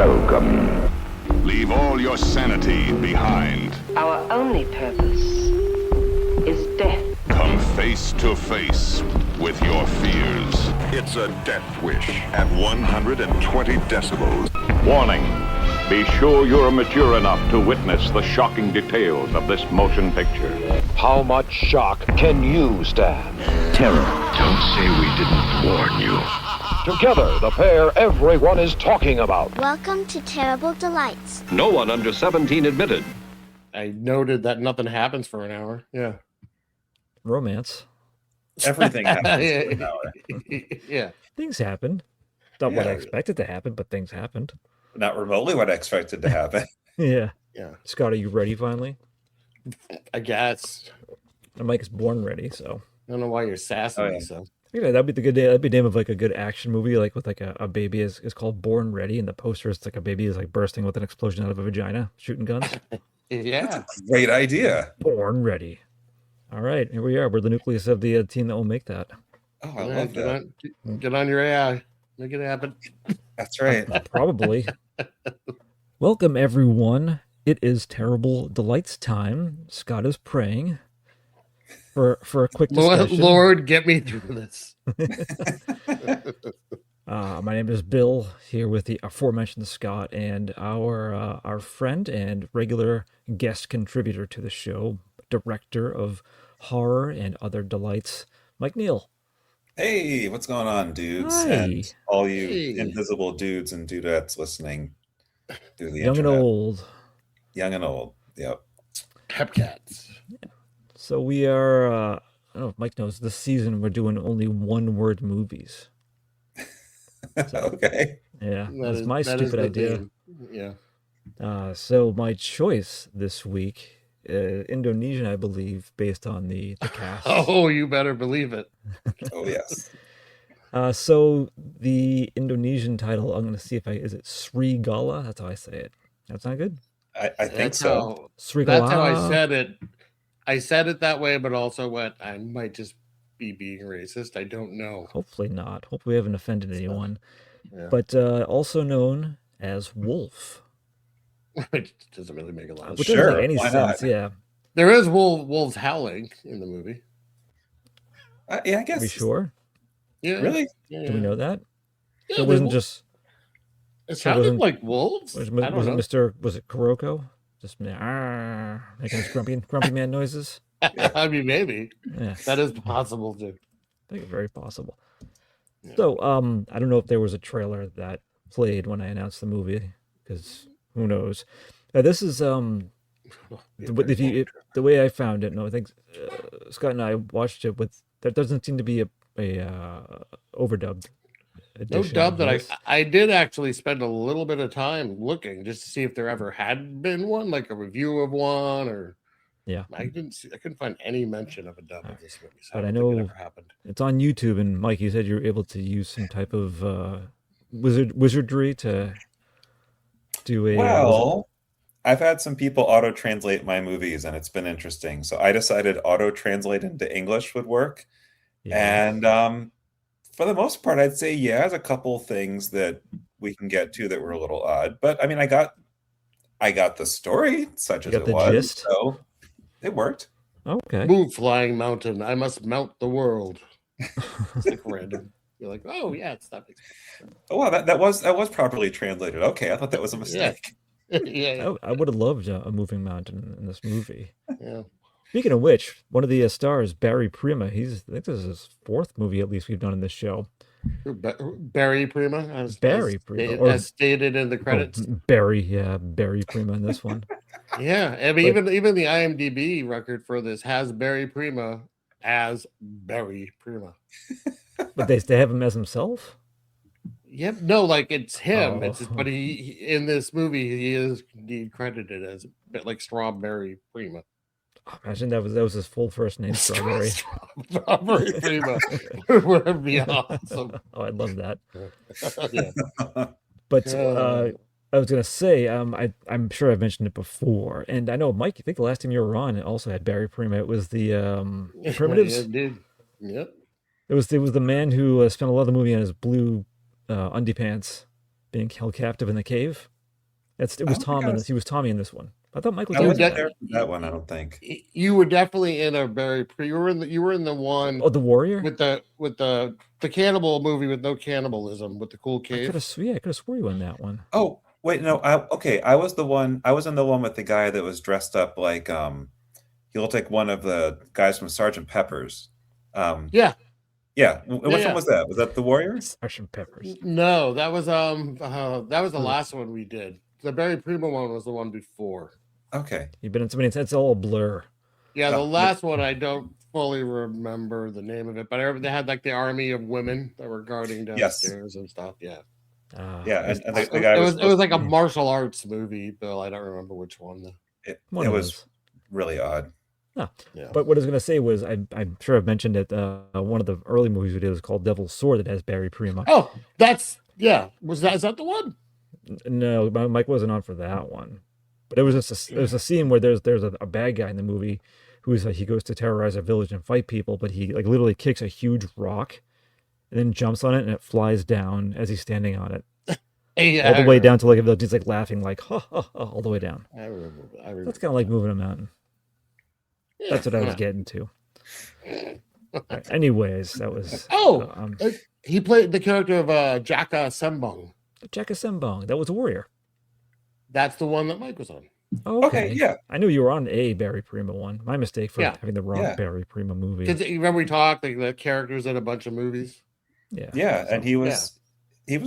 welcome. Leave all your sanity behind. Our only purpose is death. Come face to face with your fears. It's a death wish at 120 decibels. Warning. Be sure you're mature enough to witness the shocking details of this motion picture. How much shock can you stand? Terror. Don't say we didn't warn you. Together, the pair everyone is talking about. Welcome to Terrible Delights. No one under 17 admitted. I noted that nothing happens for an hour. Yeah. Romance. Everything happens for an hour. Yeah. Things happened. Not what I expected to happen, but things happened. Not remotely what I expected to happen. Yeah. Yeah. Scott, are you ready finally? I guess. And Mike is born ready, so. I don't know why you're sassing me, yeah. so. Yeah, that'd be the good day. That'd be the name of like a good action movie, like with like a baby is called Born Ready, and the poster is like a baby is like bursting with an explosion out of a vagina, shooting guns. Yeah. Great idea. Born Ready. All right, here we are. We're the nucleus of the team that will make that. Oh, I love that. Get on your AI. Make it happen. That's right. Probably. Welcome, everyone. It is Terrible Delights time. Scott is praying for a quick discussion. Lord, get me through this. My name is Bill, here with the aforementioned Scott and our friend and regular guest contributor to the show, director of horror and other delights, Mike Neel. Hey, what's going on, dudes? Hi. And all you Hey. invisible dudes and dudettes listening through the Young and internet. old. Young and old. Yep. Hepcats. So we are, I don't know if Mike knows, this season we're doing only one-word movies. Okay. Yeah, That that's is- my that is stupid the idea. theme. Yeah. So my choice this week, Indonesian, I believe, based on the cast. Oh, you better believe it. Oh, yes. So the Indonesian title, I'm going to see if is it Srigala? That's how I say it. That's not good. I think That's so. Srigala. That's how I said it. I said it that way, but also went, I might just be being racist. I don't know. Hopefully not. Hopefully we haven't offended anyone. Yeah. But also known as Wolf. It doesn't really make a lot of Which sense. doesn't Sure, make any why sense, not? yeah. There is wolves howling in the movie. Yeah, I Are guess. we sure? Yeah. Really? Yeah, Do we know that? Yeah, So it they wasn't wo- just... It so it sounded wasn't- like wolves. Was, I don't was know. it was it Kuroko? Just making his grumpy man noises? I mean, maybe Yeah, that is possible too. I think it's very possible. Yeah. So, I don't know if there was a trailer that played when I announced the movie, because who knows? This is the way I found it. No, I think Scott and I watched it with. There doesn't seem to be a overdubbed No edition. dub of that this. I did actually spend a little bit of time looking just to see if there ever had been one, like a review of one, or Yeah. I couldn't find any mention of a dub of this movie. So But I I don't think know- it ever happened. It's on YouTube, and Mike, you said you were able to use some type of wizardry to do a. Well, I've had some people auto-translate my movies, and it's been interesting. So I decided auto-translate into English would work. yeah. And for the most part, I'd say, yeah, there's a couple things that we can get to that were a little odd. But I mean, I got the story, such You as got it the was. gist? So it worked. Okay. Move, flying mountain! I must mount the world. It's like random. You're like, oh yeah, it's that. Oh wow, that was properly translated. Okay, I thought that was a mistake. Yeah, I would have loved a moving mountain in this movie. yeah. Speaking of which, one of the stars, Barry Prima, I think this is his fourth movie at least we've done in this show. Barry Prima, as Prima, as stated in the credits. Barry Prima in this one. Yeah, I mean, even the IMDb record for this has Barry Prima as Barry Prima. But they have him as himself? Yep, no, like it's him. Oh. It's but he in this movie he is indeed credited as a bit like Strawberry Prima. Imagine that was his full first name, Strawberry. Strawberry Prima would be awesome. Oh, I'd love that. Yeah. But I was gonna say, I'm sure I've mentioned it before, and I know Mike. I think the last time you were on, it also had Barry Prima. It was the Primitives. Yeah, dude. Yep. It was the man who spent a lot of the movie on his blue undie pants. being held captive in the cave. It was Oh, Tom in yes. this. He was Tommy in this one. I thought Mike was I in wasn't that. there for that one, I don't think. You were definitely in a very you were in the one Oh, the warrior. with the cannibal movie with no cannibalism with the cool I cave. could have swore you in that one. Oh, wait, no. I was the one. I was in the one with the guy that was dressed up like he looked like one of the guys from Sergeant Pepper's. Yeah. Yeah. Which Yeah. one was that? Was that the Warrior? Sergeant Peppers. No, that was the last one we did. The Barry Primo one was the one before. Okay. You've been in so many. It's all a blur. Yeah, the last one I don't fully remember the name of it, but I remember they had like the army of women that were guarding downstairs and stuff. Yeah. Yeah, and the It guy was like a martial arts movie, Bill. I don't remember which one though. It One of was those. really odd. No. Yeah. But what I was going to say was, I'm sure I've mentioned it. One of the early movies we did was called Devil's Sword that has Barry Prima. Oh, is that the one? No, Mike wasn't on for that one. But it was just there's a scene where there's a bad guy in the movie who's he goes to terrorize a village and fight people, but he like literally kicks a huge rock and then jumps on it and it flies down as he's standing on it. All the way down to like a village. He's like laughing like ha ha ha all the way down. I remember. That's kind of like moving a mountain. Yeah, That's what I was getting to. Right, anyways, that was he played the character of Jaka Sembong. Jaka Sembong. That was a warrior. That's the one that Mike was on. Oh, Okay, yeah. I knew you were on a Barry Prima one. My mistake for Yeah. having the wrong Yeah. Barry Prima movie. Because you remember we talked like the characters in a bunch of movies. Yeah. Yeah, and he was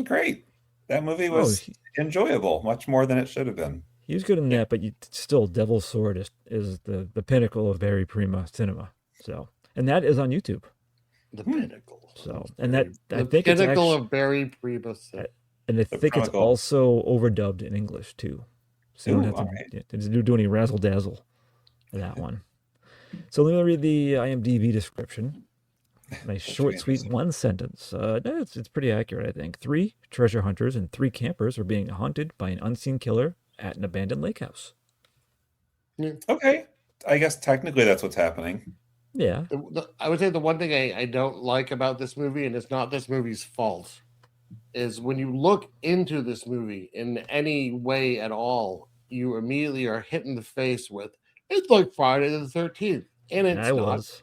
great. That movie was enjoyable, much more than it should have been. He was good in that, but still, Devil's Sword is the pinnacle of Barry Prima cinema. So, and that is on YouTube. The pinnacle. So, and that The I think it's pinnacle actually, of Barry Prima. and I think it's pinnacle. also overdubbed in English too. So you don't have to do any razzle dazzle for that one. So let me read the IMDb description. Nice short, sweet one sentence. No, it's pretty accurate, I think. 3 treasure hunters and 3 campers are being hunted by an unseen killer at an abandoned lake house. Okay. I guess technically that's what's happening. Yeah. I would say the one thing I don't like about this movie, and it's not this movie's fault, is when you look into this movie in any way at all, you immediately are hit in the face with, it's like Friday the 13th. And it's not.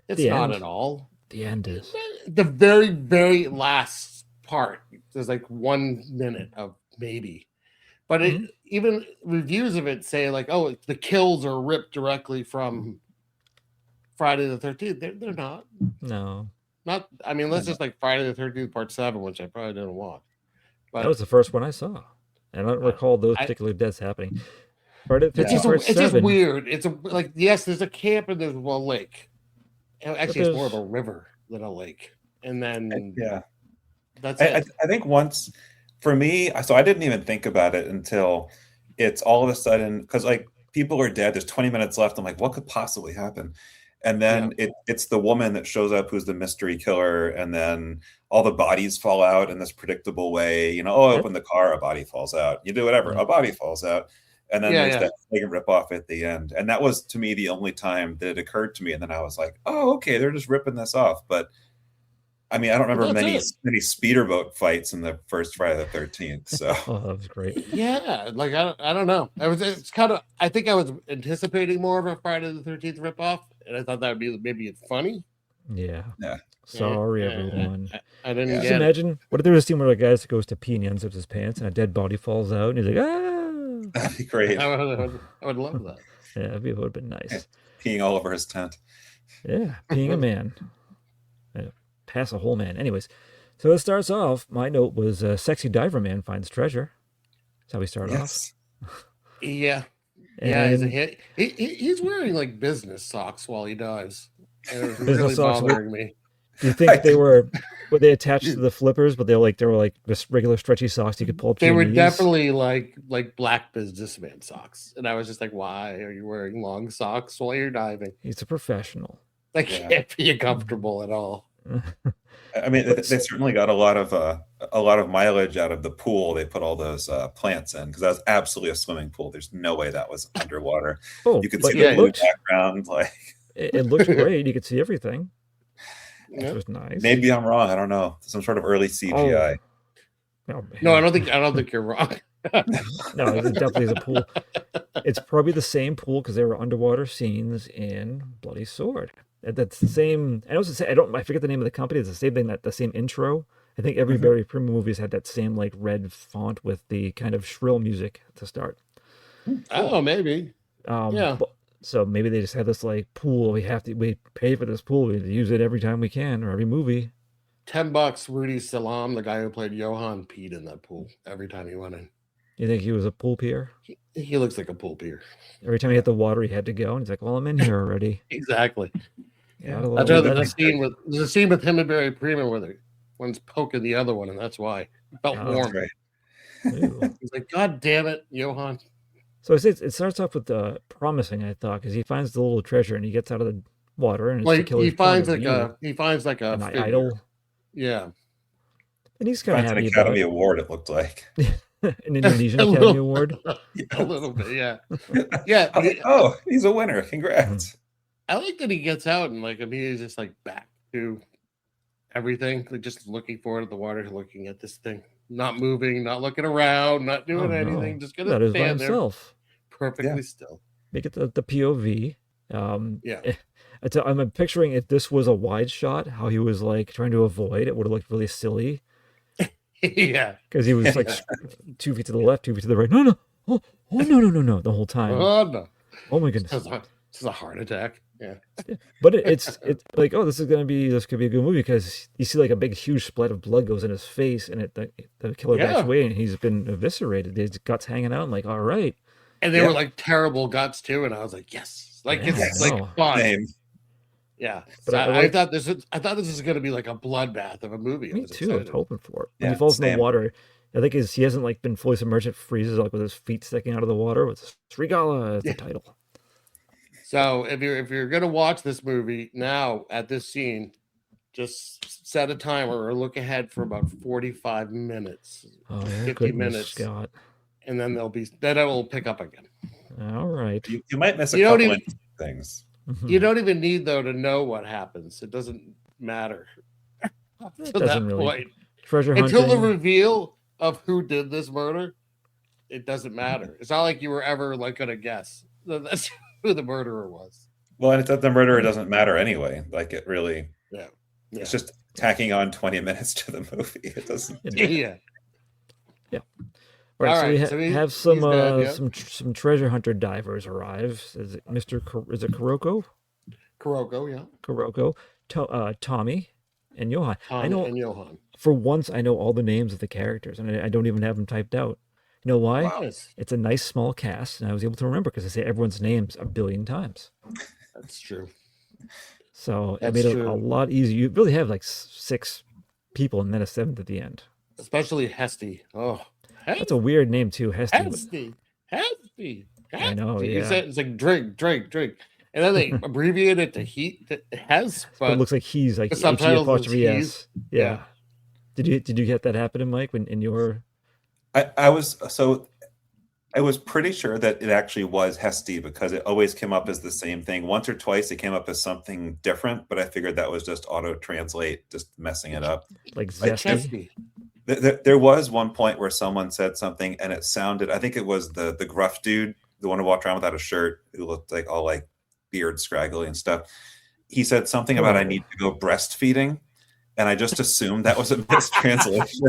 It's The not end. at all. The end is. The very, very last part, there's like 1 minute of maybe. But even reviews of it say like, oh, the kills are ripped directly from Friday the 13th. They're not. No. Not. I mean, unless it's like Friday the 13th Part 7, which I probably didn't watch. But That was the first one I saw. And I don't recall those particular deaths happening. Friday the 13th, Part it's just 7. weird. It's like, yes, there's a camp and there's a lake. Actually, it's more of a river than a lake. And then that's it. I think once for me, so I didn't even think about it until it's all of a sudden, because like people are dead, there's 20 minutes left. I'm like, what could possibly happen? And then it's the woman that shows up who's the mystery killer, and then all the bodies fall out in this predictable way. You know, open the car, a body falls out. You do whatever, a body falls out. And then there's that flagrant rip-off at the end. And that was, to me, the only time that it occurred to me. And then I was like, oh, okay, they're just ripping this off. But, I mean, I don't remember many speederboat fights in the first Friday the 13th. So Oh, that was great. Yeah, like I don't know. It's kind of, I think I was anticipating more of a Friday the 13th ripoff, and I thought that would be maybe it's funny. Yeah. Yeah. Sorry, everyone. I didn't Just get imagine, what if there was a scene where a guy goes to pee and he unzips his pants and a dead body falls out and he's like, ah. that'd be great. I would love that. Yeah, it would have been nice. Peeing all over his tent. Yeah, being a man. Pass a whole man. Anyways, so it starts off, my note was sexy diver man finds treasure. That's how we start off. Yeah. And He's wearing like business socks while he dives. And it was Business really socks. bothering me. do you think were they attached to the flippers, but they were like just regular stretchy socks you could pull up to They your were knees? definitely like black businessman socks. And I was just like, why are you wearing long socks while you're diving? He's a professional. That can't be comfortable at all. I mean, they certainly got a lot of mileage out of the pool. They put all those plants in because that was absolutely a swimming pool. There's no way that was underwater. Oh, You could but see the blue looked, background. Like it looked great. You could see everything. Which was nice. maybe I'm wrong. I don't know. Some sort of early CGI. No, I don't think you're wrong. No, it definitely is a pool. It's probably the same pool because there were underwater scenes in Bloody Sword. That's the same. I don't. I forget the name of the company. It's the same thing. The same intro. I think every Barry Prima movie's had that same like red font with the kind of shrill music to start. Oh, maybe. Yeah. So maybe they just have this like pool. We pay for this pool. We use it every time we can or every movie. $10. Rudy Salam, the guy who played Johan, peed in that pool every time he went in. You think he was a pool peer? He looks like a pool peer. Every time he hit the water, he had to go, and he's like, "Well, I'm in here already." Exactly. Yeah, There's a scene with him and Barry Prima where one's poking the other one, and that's why it felt warm. Right. He's like, "God damn it, Johan." So it starts off with promising, I thought, because he finds the little treasure and he gets out of the water and it's he finds like a an figure. idol. Yeah, and he's kind of happy. An Academy Award, it looked like. An Indonesian Academy Award. A little bit, yeah, yeah. Oh, he's a winner! Congrats. I like that he gets out and like immediately just like back to everything, like just looking forward at the water, looking at this thing, not moving, not looking around, not doing anything, just gonna stand there himself. Perfectly still. Make it the POV. I'm picturing if this was a wide shot, how he was like trying to avoid it would have looked really silly. Yeah, because he was like 2 feet to the left, 2 feet to the right. No, no, the whole time. Oh no! Oh my goodness! This is a heart attack. Yeah, but it's like, oh, this could be a good movie because you see like a big huge splat of blood goes in his face, and the killer backs away, and he's been eviscerated. His guts hanging out, and like, all right. And they were like terrible guts too, and I was like, yes, like it's like fun. Yeah, but I thought this was going to be like a bloodbath of a movie. Me too. I was hoping for it. Yeah, when he falls in the water, I think he hasn't like been fully submerged. It freezes like with his feet sticking out of the water. With Srigala as the title. So if you're going to watch this movie now at this scene, just set a timer or look ahead for about 45 minutes, 50 minutes, Scott. And then it will pick up again. All right. You might miss a couple of things. You don't even need though to know what happens. It doesn't matter. It doesn't really. Point. Treasure hunting. Until the reveal of who did this murder, it doesn't matter. It's not like you were ever like going to guess that's who the murderer was. Well, and it's that the murderer doesn't matter anyway. Like it really. Yeah. It's just tacking on 20 minutes to the movie. It doesn't. Yeah. All right, so we have some treasure hunter divers arrive. Is it Kuroko? Kuroko, yeah. Kuroko, Tommy, and Johan. And Johan. For once, I know all the names of the characters, and I don't even have them typed out. You know why? Wow. It's a nice small cast, and I was able to remember because I say everyone's names a billion times. That's true. So it made it a lot easier. You really have like 6 people, and then a 7th at the end. Especially Hesty. Oh. That's a weird name too, Hesty. Hesty. I know, yeah. It's like drink. And then they abbreviate it to heat. But it looks like he's like H-E-apostrophe-S. Yeah. Did you get that happening, Mike, when in your? I was pretty sure that it actually was Hesty because it always came up as the same thing. Once or twice it came up as something different, but I figured that was just auto translate, just messing it up. Like Zesty. There was one point where someone said something and it sounded, I think it was the gruff dude, the one who walked around without a shirt, who looked like all like beard scraggly and stuff. He said something about I need to go breastfeeding. And I just assumed that was a mistranslation.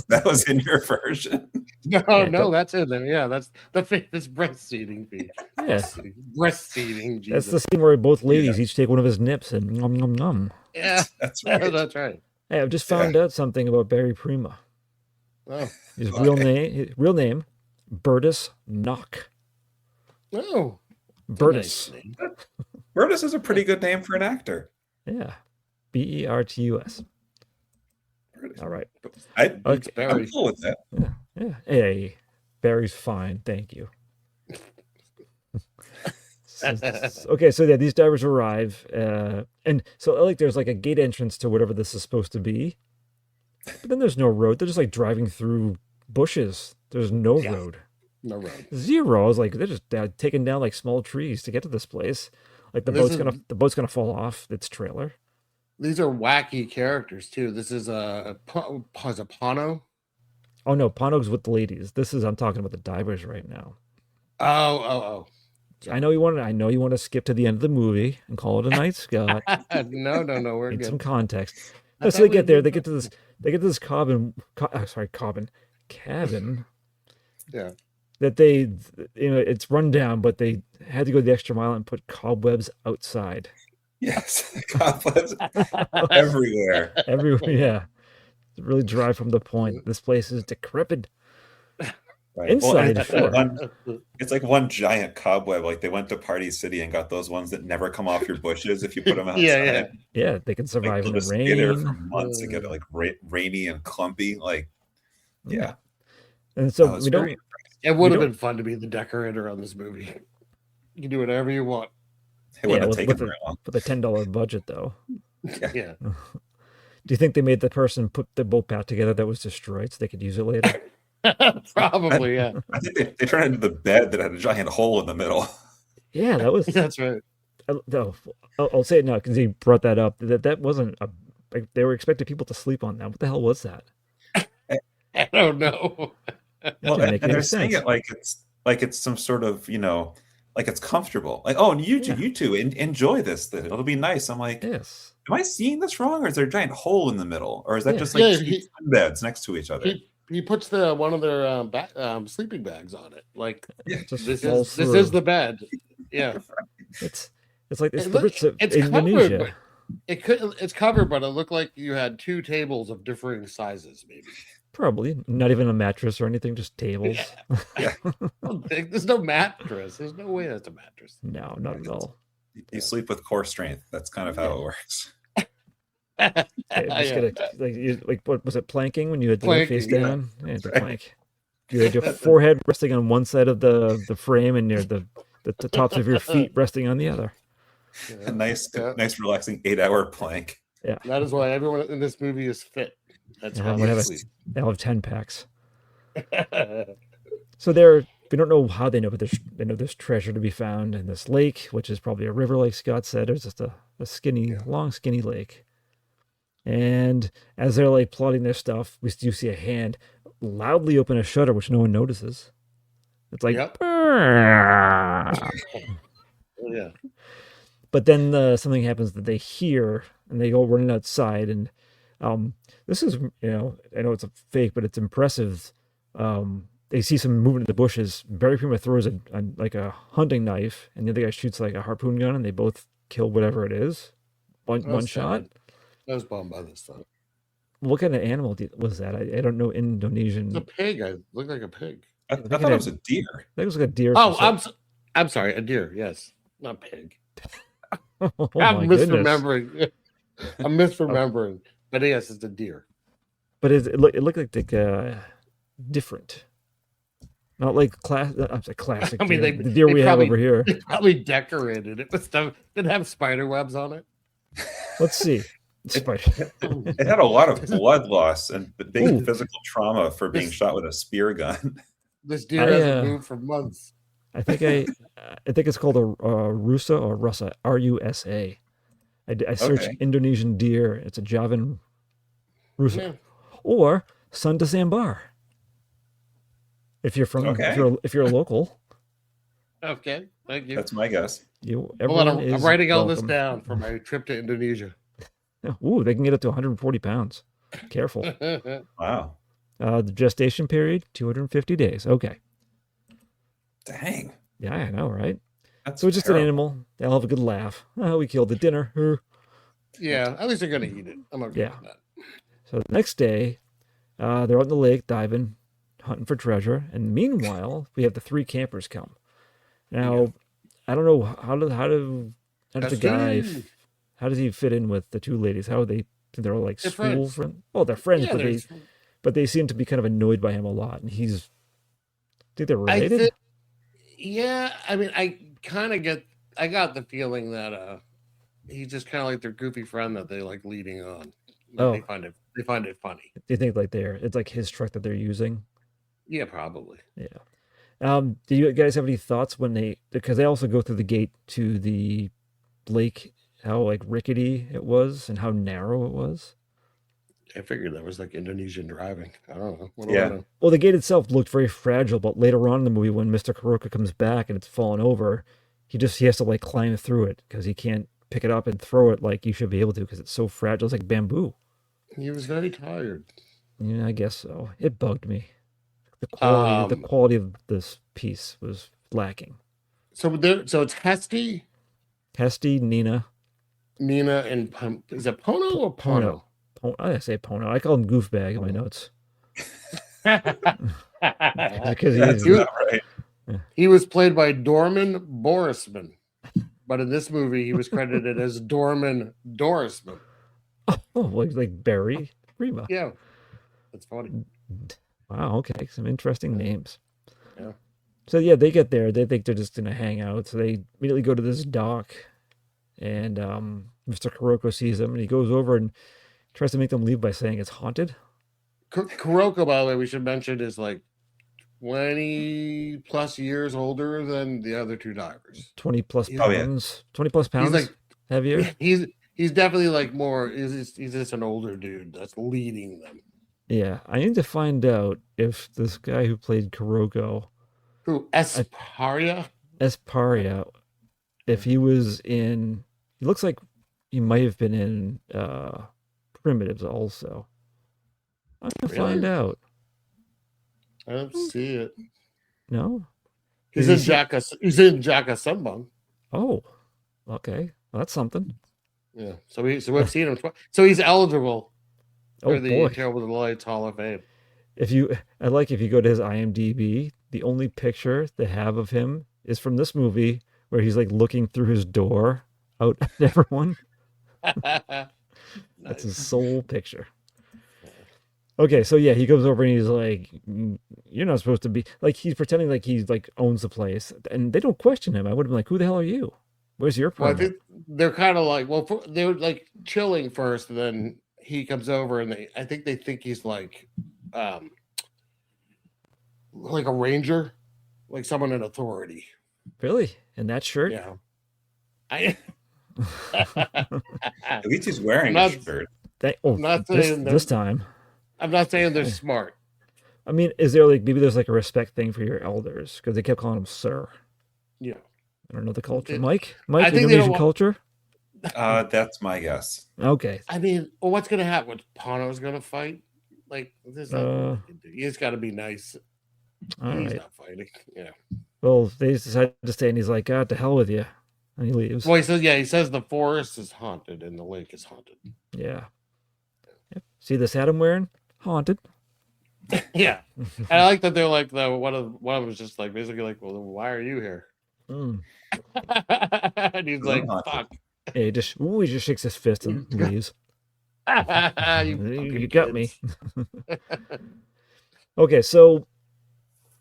That was in your version. No, that's in there. Yeah, that's this breastfeeding feed. Yes. Breastfeeding. Jesus. That's the scene where both ladies each take one of his nips and nom nom nom. Yeah, that's right. That's right. Hey, I've just found out something about Barry Prima. Oh. His real name, Bertus Knock. Oh, Bertus. Nice. Bertus is a pretty good name for an actor. Yeah, Bertus. All right. I'm cool with that. Yeah. Hey, Barry's fine. Thank you. Okay, so yeah, these divers arrive, and so like there's like a gate entrance to whatever this is supposed to be, but then there's no road. They're just like driving through bushes. There's no road. No road. Zero. I was like, they're just taking down like small trees to get to this place. Like the boat's gonna fall off its trailer. These are wacky characters too. This is a Pano. Oh no, Ponog's with the ladies. I'm talking about the divers right now. Oh. I know you want to skip to the end of the movie and call it a night, Scott. No, we're Need good. some context. I So they thought get we there. did They get to this cabin. Yeah. That they, it's run down, but they had to go the extra mile and put cobwebs outside. Yes, cobwebs everywhere. Everywhere, yeah. To really drive from the point. This place is decrepit. Right. Inside, Well, sure. it's like one giant cobweb. Like they went to Party City and got those ones that never come off your bushes if you put them outside. Yeah, they can survive in the Stay there for rain. months and get like rainy and clumpy. Like, yeah. And so I was we don't. very It would have been fun to be the decorator on this movie. You can do whatever you want. It wouldn't have taken with very long. a $10 budget, though. Yeah. Do you think they made the person put the boat back together that was destroyed so they could use it later? Probably, yeah. I think they turned it into the bed that had a giant hole in the middle. Yeah, that was. That's right. I'll say it now because he brought that up. That wasn't a. Like, they were expecting people to sleep on that. What the hell was that? I don't know. Well, Didn't and make any they're saying sense. it like it's some sort of, like it's comfortable. Like, oh, and you two enjoy this. That it'll be nice. I'm like, Yes. am I seeing this wrong, or is there a giant hole in the middle, or is that Yeah. just like Yeah, two beds next to each other? He puts one of their sleeping bags on it. Like Just this falls is through. the bed. Yeah. It's like it's It the look- Ritz of it's Indonesia. covered, it's covered, but it looked like you had two tables of differing sizes, maybe. Probably not even a mattress or anything, just tables. There's no mattress. There's no way that's a mattress. No, not at all. You sleep with core strength. That's kind of how it works. Yeah, just like what was it, planking when you had to lay face Planking, yeah. down? Yeah, the plank. You had your forehead resting on one side of the frame and the tops of your feet resting on the other. A nice relaxing 8-hour plank. Yeah. That is why everyone in this movie is fit. That's Yeah, how they they have sleep. They'll have 10 packs. So we don't know how they know, but there's treasure to be found in this lake, which is probably a river, like Scott said. It's just a skinny, long, skinny lake. And as they're like plotting their stuff, we do see a hand loudly open a shutter, which no one notices. It's like, Yep. Yeah. But then something happens that they hear, and they go running outside. And this is, I know it's a fake, but it's impressive. They see some movement in the bushes. Barry Prima throws a hunting knife, and the other guy shoots like a harpoon gun, and they both kill whatever it is. One shot. I was bummed by this though. What kind of animal was that? I don't know Indonesian. It's a pig. I looked like a pig. I thought it was a deer. That was like a deer. Oh, I'm sorry, a deer. Yes, not pig. Oh, I'm my goodness. misremembering. I'm misremembering. But yes, it's a deer. But it looked like different. Not like classic. I mean, deer. The deer we have over here. They probably decorated it with stuff. Didn't have spider webs on it. Let's see. It had a lot of blood loss and big Ooh. physical trauma for being shot with a spear gun. This deer hasn't moved for months. I think it's called a rusa or rusa, Rusa. I searched Indonesian deer. It's a Javan rusa, Yeah. or Sunda Sambar. If you're from, if you're a local, Okay, thank you. That's my guess. Hold on, I'm writing all this down for my trip to Indonesia. Ooh, they can get up to 140 pounds. Careful. Wow. The gestation period, 250 days. Okay. Dang. Yeah, I know, right? That's So it's just an animal. They'll have a good laugh. Oh, we killed the dinner. Yeah, at least they're gonna eat it. I'm okay with that. So the next day, they're out in the lake diving, hunting for treasure, and meanwhile, we have the three campers come. Now, I don't know how does the guy, how does he fit in with the two ladies? How are they? They're all like school friends. Oh, they're friends, Yeah, but they seem to be kind of annoyed by him a lot, and I think they're related. Yeah, I mean, I got the feeling that he's just kind of like their goofy friend that they like leading on. Oh. They find it funny. Do you think like it's like his truck that they're using? Yeah, probably. Yeah. Do you guys have any thoughts because they also go through the gate to the lake, how like rickety it was and how narrow it was? I figured that was like Indonesian driving. I don't know. What do Yeah. I know? Well, the gate itself looked very fragile, but later on in the movie, when Mr. Kuroka comes back and it's fallen over, he has to like climb through it because he can't pick it up and throw it like you should be able to because it's so fragile. It's like bamboo. He was very tired. Yeah, I guess so. It bugged me. The quality of this piece was lacking. So it's Hesty, Nina, and is it Pono or Pono? I say Pono. I call him Goofbag in my notes. Because That's not right. He was played by Dorman Borisman, but in this movie he was credited as Dorman Dorisman. Oh, like Barry Rima. Yeah, that's funny. Wow. Okay, some interesting names. Yeah. So yeah, they get there. They think they're just gonna hang out. So they immediately go to this dock, and Mr. Kuroko sees them, and he goes over and tries to make them leave by saying it's haunted. Kuroko, by the way, we should mention, is like 20 plus years older than the other two divers. 20 plus He's- pounds. 20 plus pounds. He's like heavier. he's definitely like more. He's just an older dude that's leading them. Yeah, I need to find out if this guy who played Kuroko, Who Esparia? if he was in. He looks like he might have been in Primitives also. I'm gonna find out. I don't see it. No, He's in Jaka Sembang. Oh, okay. Well, that's something. Yeah. So we've seen him. So he's eligible for Oh the boy! Terrible Delights Hall of Fame. If you go to his IMDb, the only picture they have of him is from this movie where he's like looking through his door out at everyone. That's his sole picture. Okay, so yeah, he goes over and he's like, "You're not supposed to be like." He's pretending like he's like owns the place, and they don't question him. I would have been like, "Who the hell are you? Where's your Well, I permit?" think they're kind of like, they're like chilling first, and then he comes over, and I think they think he's like a ranger, like someone in authority. Really? In that shirt? Yeah. At least he's wearing a shirt. This time. I'm not saying they're smart. I mean, is there like maybe there's like a respect thing for your elders because they kept calling him sir? Yeah. I don't know the culture. It- Mike, I think they Indonesian don't want- culture. That's my guess. Okay. I mean, what's gonna happen? Pono's gonna fight? Like this? You just got to be nice. All He's right. not fighting. Yeah. Well, they decided to stay, and he's like, "God, to hell with you," and he leaves. Well, he says, yeah, he says the forest is haunted and the lake is haunted. Yeah. Yep. See this hat I'm wearing? Haunted. Yeah. And I like that they're like one of them was just like basically like, well, then why are you here? Mm. And he's like, fuck. Yeah, he just shakes his fist and leaves. You got me. Okay, so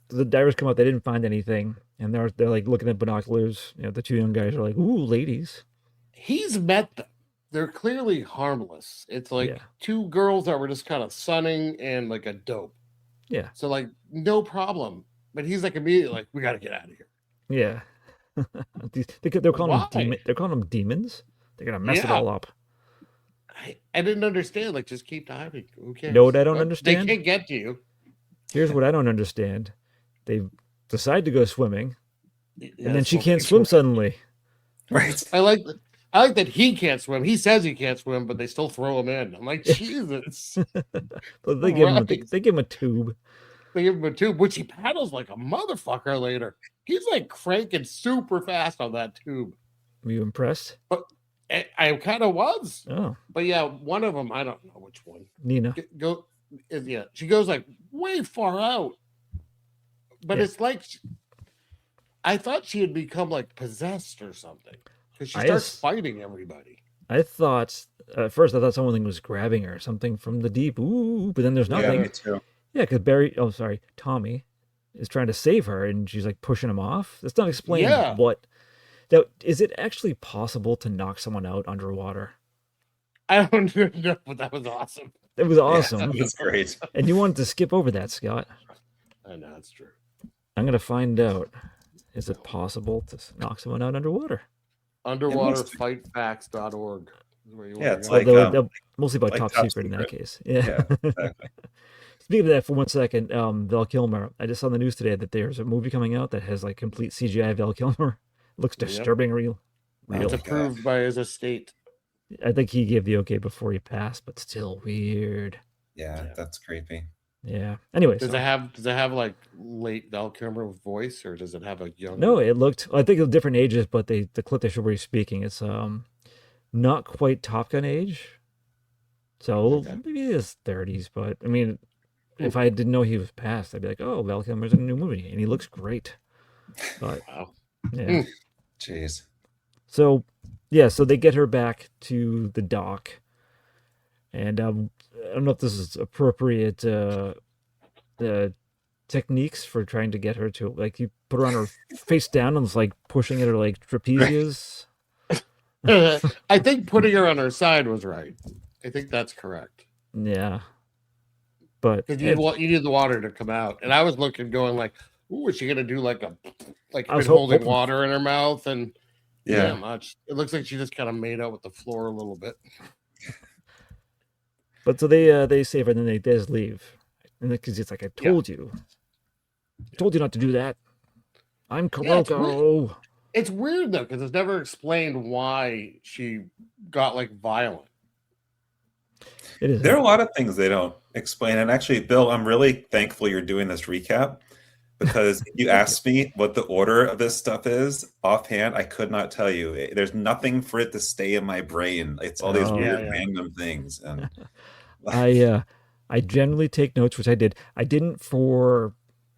the divers come out. They didn't find anything, and they're like looking at binoculars. You know, the two young guys are like, "Ooh, ladies." He's met them. They're clearly harmless. It's like Yeah. two girls that were just kind of sunning and like a dope. Yeah. So like no problem. But he's like immediately like, we got to get out of here. Yeah. They're calling them Why? they're calling them demons. They're gonna mess it Yeah. all up. I didn't understand. Like, just keep diving. Who cares? know what I don't understand? They can't get to you. Here's what I don't understand. They decide to go swimming, and then that's she what can't makes swim me- suddenly. Right. I like that he can't swim. He says he can't swim, but they still throw him in. I'm like, Jesus. But they give him Right. they give him a tube. They give him a tube, which he paddles like a motherfucker later. He's like cranking super fast on that tube. Were you impressed? I kind of was. Oh, But yeah, one of them, I don't know which one. Nina. She goes like way far out. But Yeah. it's like I thought she had become like possessed or something because she I starts just- fighting everybody. I thought at first I thought someone was grabbing her, something from the deep. Ooh, but then there's Yeah, nothing. me too. Yeah, because Tommy is trying to save her, and she's like pushing him off. That's not explaining Yeah. what. Now, is it actually possible to knock someone out underwater? I don't know, but that was awesome. It was awesome, That's great. and you wanted to skip over that, Scott. I know it's true. I'm gonna find out. Is it possible to knock someone out underwater? Underwaterfightfacts.org. Where you Yeah, wanna it's go. like mostly about like top Top secret in that Secret. case. Yeah. Yeah, exactly. Speaking of that, for 1 second, Val Kilmer. I just saw on the news today that there's a movie coming out that has like complete CGI Val Kilmer. Looks Yep. disturbing real. Oh, It's God. approved by his estate. I think he gave the okay before he passed, but still weird. Yeah, Yeah. that's creepy. Yeah. Anyway, Does so it have like late Val Kilmer voice, or does it have a young? no, it looked. I think of different ages, but the clip they showed where he's speaking, it's not quite Top Gun age. So Okay. maybe his 30s, but I mean, if I didn't know he was passed, I'd be like, oh, Val Kilmer's in a new movie, and he looks great. But Wow. yeah. Jeez. So yeah, so they get her back to the dock, and I don't know if this is appropriate techniques for trying to get her to, like, you put her on her face down and it's like pushing at her like trapezius. I think putting her on her side was right. I think that's correct. Yeah, but Because you need the water to come out, and I was looking, going like, "Ooh, is she gonna do like I was holding hoping- water in her mouth?" And Yeah. not much. It looks like she just kind of made out with the floor a little bit. But so they save her, and then they just leave, and because it's like, I told you not to do that. I'm Yeah, it's Kuroko. It's weird though, because it's never explained why she got like violent. It is. There are a lot of things they don't explain. And actually, Bill, I'm really thankful you're doing this recap, because if you asked me what the order of this stuff is offhand, I could not tell you. There's nothing for it to stay in my brain. It's all these Oh. weird Yeah. random things. And I generally take notes, which I did. I didn't for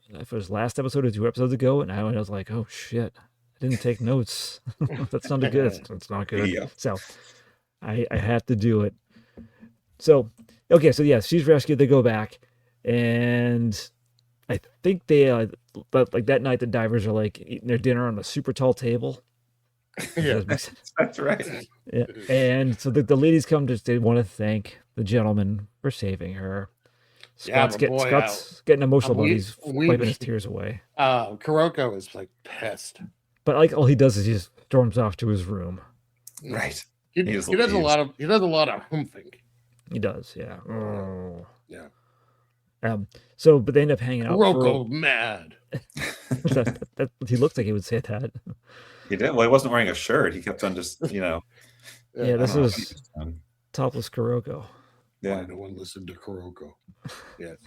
if it was last episode or 2 episodes ago, and I was like, oh shit, I didn't take notes. That's not good. That's not good. Yeah. So I have to do it. So okay, so yeah, she's rescued. They go back, and I think they but like that night the divers are like eating their dinner on a super tall table. Yeah. that's right. Yeah. And so the ladies come to, they want to thank the gentleman for saving her. Yeah, Scott's, but boy, Scott's getting emotional, but we- he's we- wiping his tears away. Kuroko is like pissed. But like all he does is he just storms off to his room. Right. He He's- does a he's- lot of humping. He does, yeah. Oh. Yeah. So, but they end up hanging out. Kuroko mad. He looks like he would say that. He did. Well, he wasn't wearing a shirt. He kept on just, Yeah, this I don't know what he was was doing. topless Kuroko. Yeah. Why no one listened to Kuroko? Yes.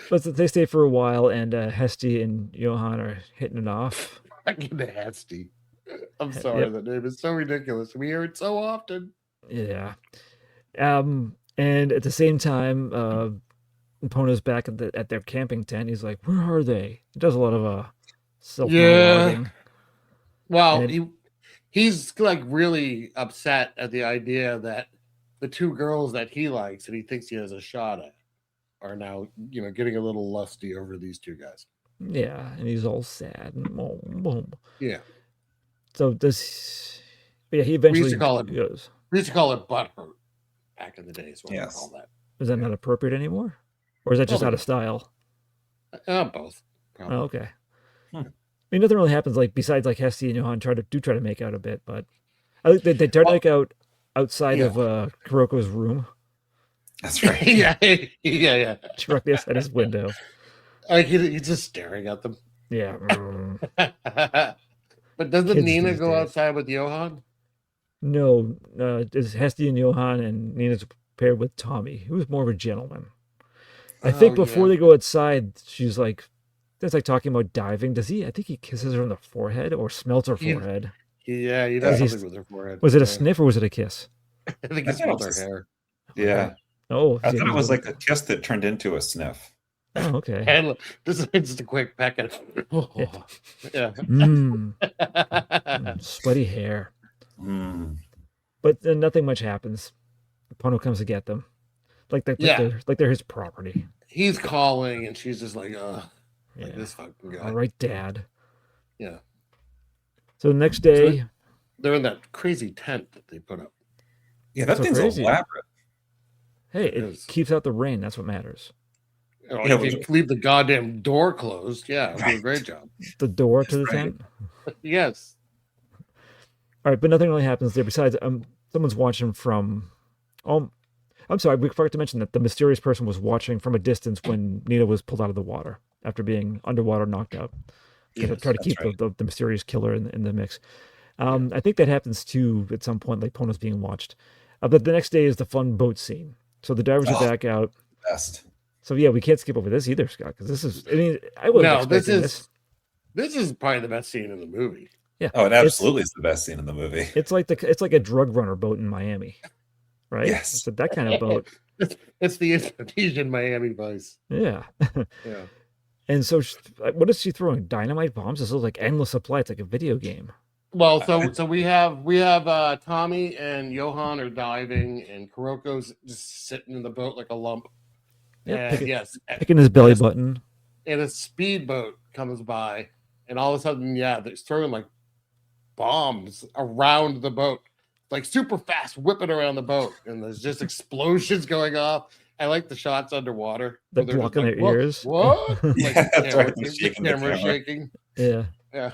But they stay for a while, and Hesty and Johan are hitting it off. Fucking nasty. I'm sorry, Yep. that name is so ridiculous. We hear it so often. Yeah. And at the same time, Pono's back at their camping tent. He's like, "Where are they?" He does a lot of self-monologuing. Well, And- he's like really upset at the idea that the 2 girls that he likes and he thinks he has a shot at are now, getting a little lusty over these 2 guys. Yeah, and he's all sad. And boom. Yeah. So he eventually used to call it- goes. We used to call it butthurt back in the day. Is what Yes. we call that. Is that not appropriate anymore? Or is that just Well, out of style? Both. Probably. Oh, okay. I mean, nothing really happens, like, besides like Hesty and Johan try to make out a bit, but I think they try to make out outside of Kuroko's room, That's right. yeah. Yeah. directly outside his window. Like he's just staring at them. Yeah. But doesn't Kids Nina these go days. outside with Johan? No, it's Hesty and Johan, and Nina's paired with Tommy, who's more of a gentleman. I think Oh, before yeah. they go outside, she's like, that's like talking about diving. I think he kisses her on the forehead or smelts her He- forehead. Yeah, he does He's- something with her forehead. Was it a Yeah. sniff or was it a kiss? I think I he thought it smelled her was- hair. Yeah. Oh, I thought it was like a kiss that turned into a sniff. oh, okay. And look, this is just a quick peck at yeah. Sweaty hair. Mm. But then nothing much happens. Pono comes to get them. Like they're his property. He's calling and she's just like, ugh, like Yeah. this fucking guy. All right, Dad. Yeah. So the next day, They're in that crazy tent that they put up. Yeah, that So thing's crazy. elaborate. hey, It it is. keeps out the rain. That's what matters. If you leave the goddamn door closed, yeah, do a great job. The door to the Right. tent. Yes. All right, but nothing really happens there besides someone's watching from. I'm sorry, we forgot to mention that the mysterious person was watching from a distance when Nina was pulled out of the water after being underwater, knocked out. Yes, Try to that's keep right. the mysterious killer in the mix. I think that happens too at some point, like Pono's being watched. But the next day is the fun boat scene. So the divers are back out. Best. So yeah, we can't skip over this either, Scott, because this is. I mean, I wasn't expecting this. This is probably the best scene in the movie. Yeah. Oh, it absolutely is the best scene in the movie. It's like a drug runner boat in Miami, right? Yes. It's that kind of boat. It's the Indonesian Miami Vice. Yeah. Yeah. And so, what is she throwing? Dynamite bombs? This looks like endless supply. It's like a video game. Well, so we have Tommy and Johan are diving, and Kuroko's just sitting in the boat like a lump. Yeah, And picking his belly button. And a speedboat comes by, and all of a sudden, they're throwing like bombs around the boat, like super fast, whipping around the boat, and there's just explosions going off. I like the shots underwater. They're where blocking just their ears. What? Yeah, that's right. The camera shaking. Yeah. Yeah.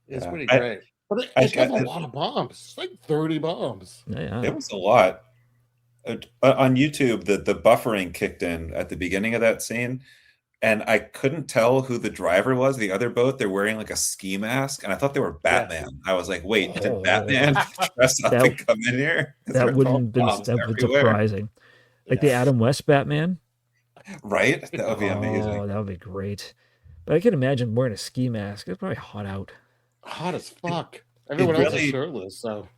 It's Yeah. pretty great. But it has a lot of bombs. It's like 30 bombs. Yeah. It was a lot. On YouTube, the buffering kicked in at the beginning of that scene, and I couldn't tell who the driver was. The other boat, they're wearing like a ski mask, and I thought they were Batman. I was like, "Wait, did Batman dress up and come in here?" That wouldn't been surprising. Like the Adam West Batman, right? That would be amazing. Oh, that would be great. But I can imagine wearing a ski mask. It's probably hot out. Hot as fuck. Everyone else is shirtless, so.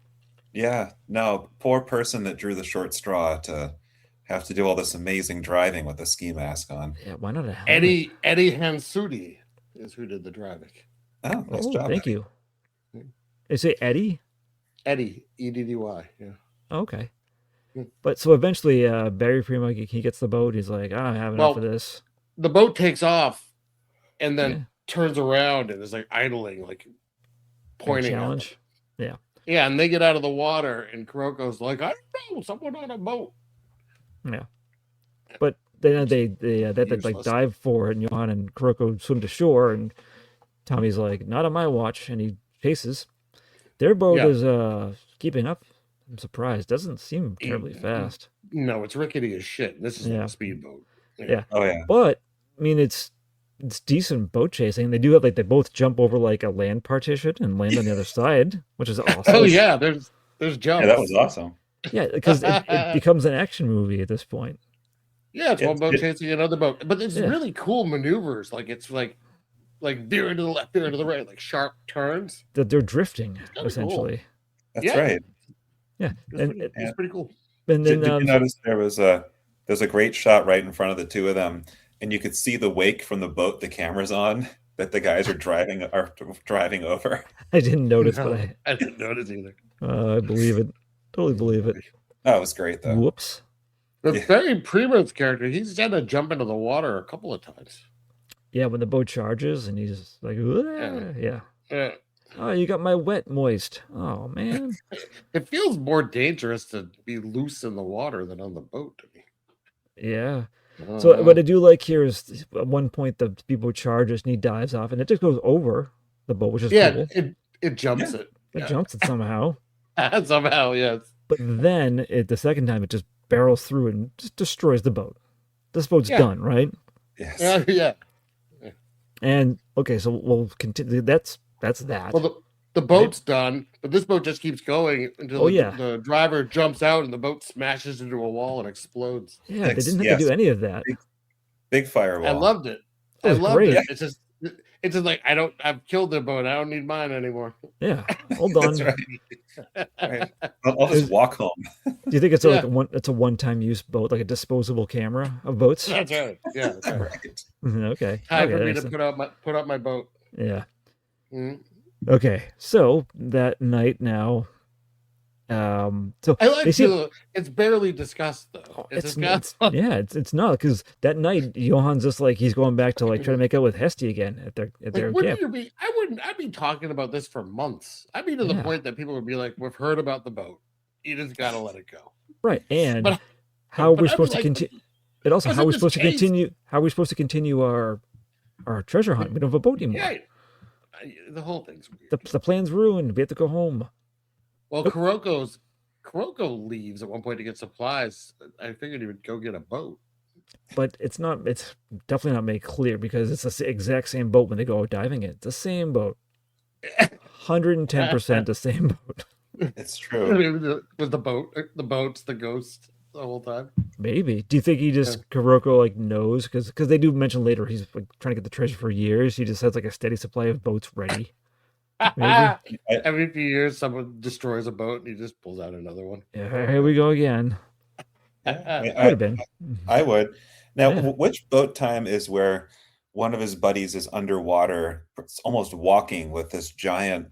Yeah, no, poor person that drew the short straw to have to do all this amazing driving with a ski mask on. Yeah, why not a helmet? Eddie Hansudi is who did the driving. Oh, nice job. Thank you. Is it Eddie? Eddie, E-D-D-Y, yeah. Okay. But so eventually, Barry Primo, he gets the boat. He's like, I have enough of this. The boat takes off and then turns around and is like idling, like pointing challenge. Yeah. Yeah, and they get out of the water, and Kuroko's like, I don't know, someone on a boat. Yeah. But then they like dive for it, and Johan and Kuroko swim to shore, and Tommy's like, not on my watch, and he chases. Their boat is keeping up. I'm surprised. Doesn't seem terribly fast. No, it's rickety as shit. This is a speedboat. Yeah. Oh yeah. But I mean, it's decent boat chasing. They do have they both jump over like a land partition and land on the other side, which is awesome. Oh yeah, there's jumps. Yeah, that was awesome. Yeah, because it becomes an action movie at this point. Yeah, it's one boat chasing another boat, but it's really cool maneuvers. Like it's like veering to the left, veering to the right, like sharp turns. That they're drifting essentially. Cool. That's right. Yeah, it's pretty cool. And then did you notice there's a great shot right in front of the two of them, and you could see the wake from the boat the camera's on that the guys are driving over. I didn't notice, but I didn't notice either. I believe it. Totally believe it. Oh, it was great though. Whoops. The Barry Primo's character, he's had to jump into the water a couple of times. Yeah, when the boat charges and he's like, yeah. Oh, you got my wet moist. Oh man. It feels more dangerous to be loose in the water than on the boat to me. Yeah. So what I do like here is at one point the speedboat charges and he dives off and it just goes over the boat, which is cool. It jumps it. It jumps it somehow. Somehow, yes. But then the second time it just barrels through and just destroys the boat. This boat's done, right? Yes. Yeah. And okay, so we'll continue. That's that. Well, the boat's done, but this boat just keeps going until the driver jumps out and the boat smashes into a wall and explodes. Yeah, they didn't have to do any of that. Big firewall. I loved it. I loved it. It's just like I've killed the boat. I don't need mine anymore. Yeah, hold on. That's right. I'll just walk home. Do you think it's it's a one-time use boat, like a disposable camera of boats? That's right. Yeah, that's right. Okay. Time for me to put up my boat. Yeah. Mm-hmm. Okay, so that night now. So I like it's barely discussed though. It's not because that night Johan's just like he's going back to like try to make out with Hesty again at their camp. I'd be talking about this for months. I'd be to the point that people would be like, "We've heard about the boat. You just gotta let it go." Right, and how we're supposed to continue. And also, how we're supposed to continue? How we're supposed to continue our treasure hunt? We don't have a boat anymore. Yeah, the whole thing's weird. The plan's ruined. We have to go home. Well, Kuroko leaves at one point to get supplies. I figured he would go get a boat. But it's definitely not made clear because it's the exact same boat when they go out diving in. It's the same boat. 110% the same boat. It's true. Was the boat's the ghost the whole time? Maybe. Do you think he just Kuroko like knows because they do mention later he's like trying to get the treasure for years. He just has like a steady supply of boats ready. Maybe. Every few years, someone destroys a boat and he just pulls out another one. Yeah, here we go again. Could have been. I would. Now, which boat time is where one of his buddies is underwater, almost walking with this giant?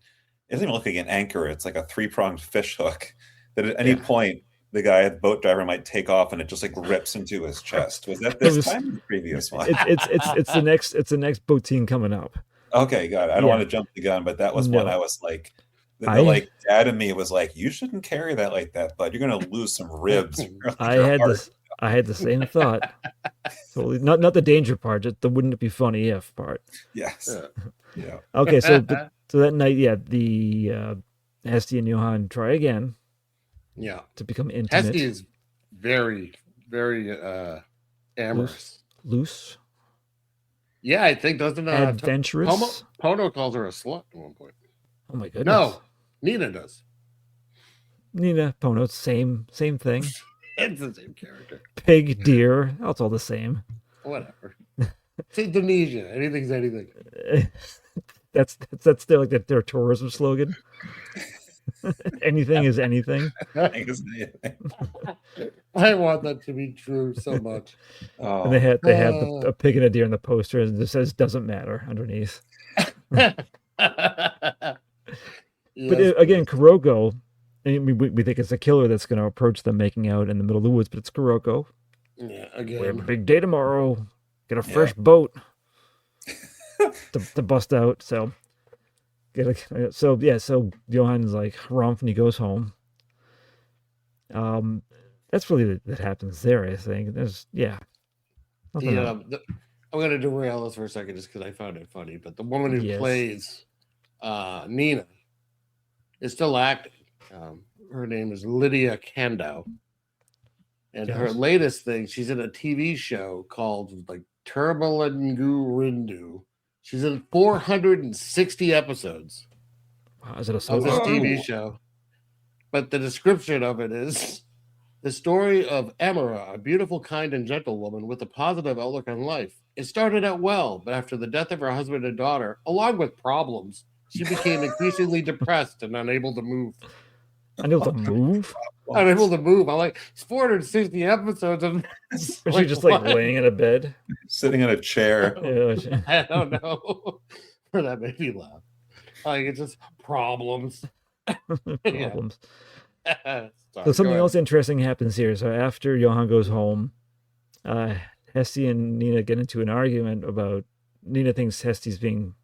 It doesn't even look like an anchor. It's like a 3-pronged fish hook that at any point the guy, the boat driver, might take off and it just like rips into his chest. Was that this time or the previous one? It's the next boat scene coming up. Okay, got it. I don't want to jump the gun, but that was one I was like, like dad and me was like, you shouldn't carry that like that, bud. You're gonna lose some ribs. I had the same thought. So not the danger part, just the wouldn't it be funny if part. Yes. Yeah. Okay, so that night, the Hesty and Johan try again. Yeah. To become intimate. Hesty is very, very amorous. Loose. Yeah, I think doesn't adventurous. Pono calls her a slut at one point. Oh my goodness. No, Nina does. Nina, Pono, same thing. It's the same character. Pig, deer, it's all the same. Whatever. It's Indonesian. Anything's anything. That's their tourism slogan. Anything is anything. I want that to be true so much. And they had a pig and a deer in the poster, and it says "doesn't matter" underneath. But again, Kuroko. I mean, we think it's a killer that's going to approach them making out in the middle of the woods, but it's Kuroko. Yeah, again. We have a big day tomorrow. Get a fresh boat to bust out. So Johan's like harumph and he goes home. That's really that happens there. I think there's I'm going to derail this for a second just because I found it funny. But the woman who plays Nina is still acting. Her name is Lydia Kando, and her latest thing, she's in a TV show called like Turbalangu Rindu. She's in 460 episodes of this TV show. But the description of it is the story of Emira, a beautiful, kind, and gentle woman with a positive outlook on life. It started out well, but after the death of her husband and daughter, along with problems, she became increasingly depressed and unable to move. Unable to move? Unable to move. I'm like, it's 460 episodes of this. Was she just like laying in a bed? Sitting in a chair. I don't know. That made me laugh. Like, it's just problems. Problems. So something else interesting happens here. So after Johan goes home, Hesty and Nina get into an argument about Nina thinks Hesty's being,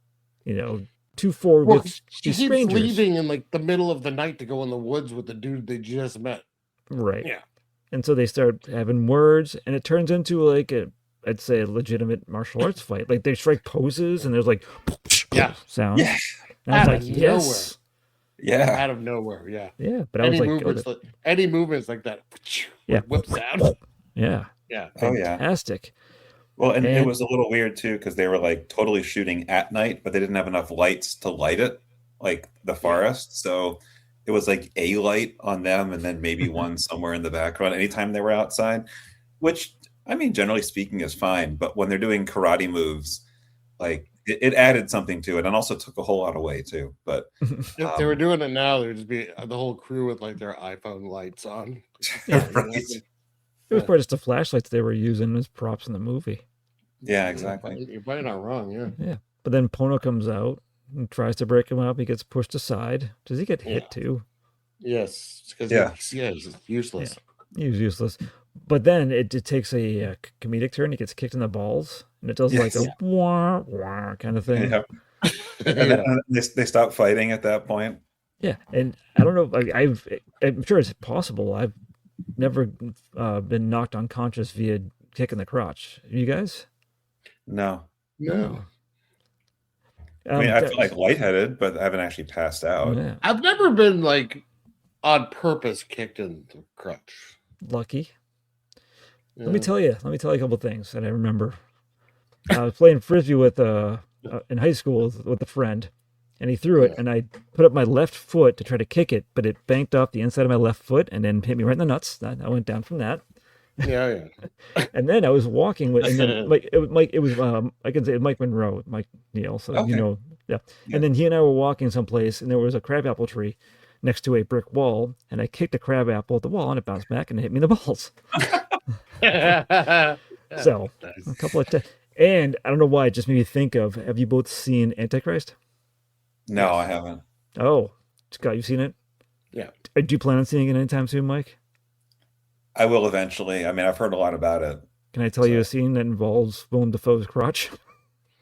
too forward with these strangers. She's leaving in like the middle of the night to go in the woods with the dude they just met. Right. Yeah. And so they start having words, and it turns into like I'd say a legitimate martial arts fight. Like they strike poses, and there's like sound. Yeah. And I was like, yes. Yeah. Out of nowhere. Yeah. Yeah. But I was like, any movements like that. Yeah. Whip sound. Yeah. Yeah. Fantastic. Well, and it was a little weird too because they were like totally shooting at night, but they didn't have enough lights to light it, like the forest. So it was like a light on them, and then maybe one somewhere in the background anytime they were outside. Which, I mean, generally speaking, is fine. But when they're doing karate moves, like it added something to it, and also took a whole lot away too. But if they were doing it now, there'd just be the whole crew with like their iPhone lights on. Right. It was probably just the flashlights they were using as props in the movie. Yeah, exactly. You're probably not wrong, Yeah. But then Pono comes out and tries to break him up. He gets pushed aside. Does he get hit too? Yes. Because he's useless. Yeah. He was useless. But then it takes a comedic turn. He gets kicked in the balls. And it does like a wah, wah kind of thing. Yeah. And then they stop fighting at that point. Yeah. And I don't know. I'm sure it's possible. I've never been knocked unconscious via kick in the crotch. You guys? No. I mean, I feel like lightheaded, but I haven't actually passed out. Yeah. I've never been like on purpose kicked in the crotch. Lucky. Yeah. Let me tell you a couple things that I remember. I was playing frisbee with in high school with a friend, and he threw it, and I put up my left foot to try to kick it, but it banked off the inside of my left foot and then hit me right in the nuts. I went down from that. Yeah. And then I was walking with, and then it was I can say Mike Neel, so Okay. yeah. Yeah. And then he and I were walking someplace, and there was a crabapple tree next to a brick wall, and I kicked a crabapple at the wall, and it bounced back and it hit me in the balls. So Nice. a couple of and I don't know why it just made me think of. Have you both seen Antichrist? No, I haven't. Oh, Scott, you've seen it? Yeah. Do you plan on seeing it anytime soon, Mike? I will eventually. I mean, I've heard a lot about it. Can I tell you a scene that involves Willem Dafoe's crotch?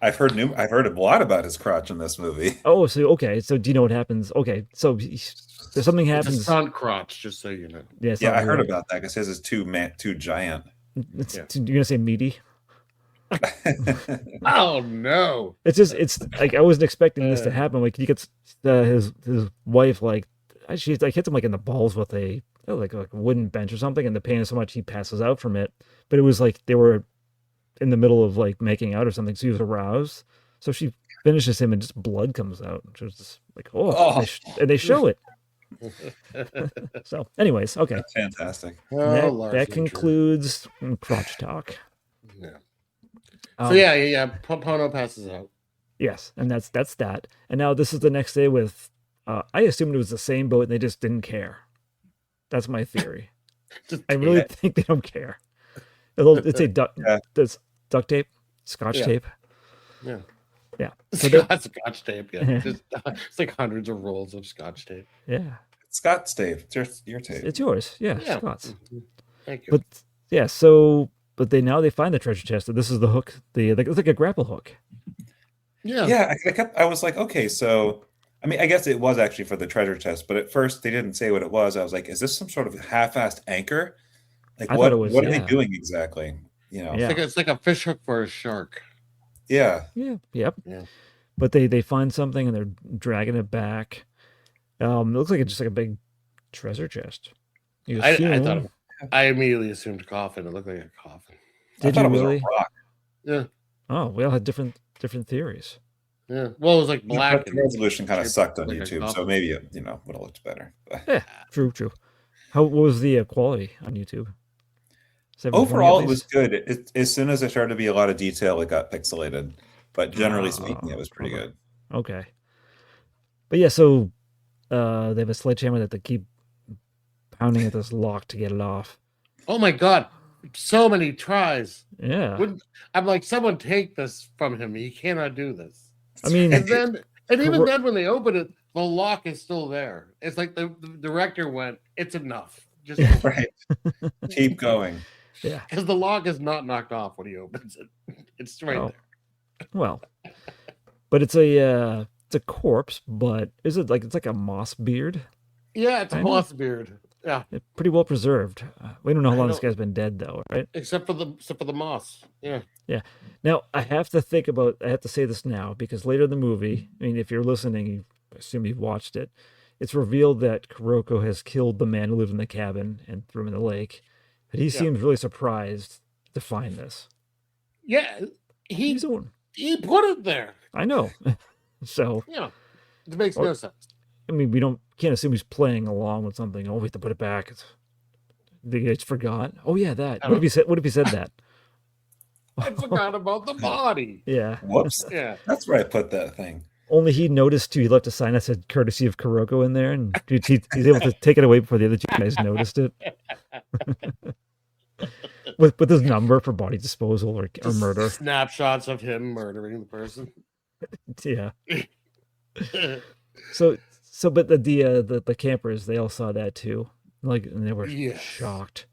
I've heard a lot about his crotch in this movie. Oh, so okay. So do you know what happens? Okay, so there's something It's a happens. stunt crotch, just so you know. Yeah, it's Yeah, not I heard real. about that because his is too giant. You're gonna say meaty? Oh no! It's like I wasn't expecting this to happen. Like he gets his wife like she like hits him like in the balls with a like a wooden bench or something, and the pain is so much he passes out from it. But it was like they were in the middle of like making out or something, so he was aroused. So she finishes him, and just blood comes out. Which was just like and they show it. So, anyways, okay. That's fantastic. That concludes crotch talk. Yeah. So yeah. Pono passes out. Yes, and that's that. And now this is the next day with. I assumed it was the same boat, and they just didn't care. That's my theory. I really think they don't care. It's a duct tape, scotch tape. Yeah. Yeah. So scotch tape. Yeah. It's like hundreds of rolls of scotch tape. Yeah. It's Scott's tape. It's your tape. It's yours. Yeah. Scott's. Thank you. But yeah, so they find the treasure chest. And this is the hook. It's like a grapple hook. Yeah. Yeah. I was like, okay, so I mean, I guess it was actually for the treasure chest, but at first they didn't say what it was. I was like, is this some sort of half-assed anchor? Like what are they doing exactly? You know, it's like a fish hook for a shark. Yeah. Yeah. Yep. Yeah. But they find something and they're dragging it back. It looks like it's just like a big treasure chest. I immediately assumed coffin. It looked like a coffin. Did I thought you it was really? a rock. Yeah. Oh, we all had different theories. Yeah. Well, it was like black. The resolution kind of sucked on like a YouTube, coffin. so maybe it would have looked better. But Yeah, true. What was the quality on YouTube? 720 overall, at it was least? good. As soon as there started to be a lot of detail, it got pixelated. But generally speaking, it was pretty good. Okay. But yeah, so they have a sledgehammer that they keep pounding at this lock to get it off. Oh my god. So many tries. Yeah. I'm like, someone take this from him. He cannot do this. I mean, And even then when they open it, the lock is still there. It's like the director went, it's enough. Just Right. Keep going. yeah. because the lock is not knocked off when he opens it. It's right there. Well, but it's a corpse, but is it like it's like a moss beard? Yeah, it's a I know. moss beard. Yeah. It's pretty well preserved. We don't know how I long this don't- guy's been dead though, right? Except for the moss. Yeah. Yeah. Now I have to say this now because later in the movie, I mean, if you're listening, you assume you've watched it. It's revealed that Kuroko has killed the man who lived in the cabin and threw him in the lake. But he seems really surprised to find this. Yeah. He He's the one. put it there. I know. So Yeah. It makes no sense. I mean, can't assume he's playing along with something. Oh, we have to put it back. It's forgot. Oh yeah, that. What if he said that? I forgot about the body. Yeah. Whoops. Yeah. That's where I put that thing. Only he noticed too. He left a sign that said "courtesy of Kuroko" in there, and he's able to take it away before the other two guys noticed it. with his number for body disposal or murder. Snapshots of him murdering the person. Yeah. But the campers, they all saw that too. Like, and they were shocked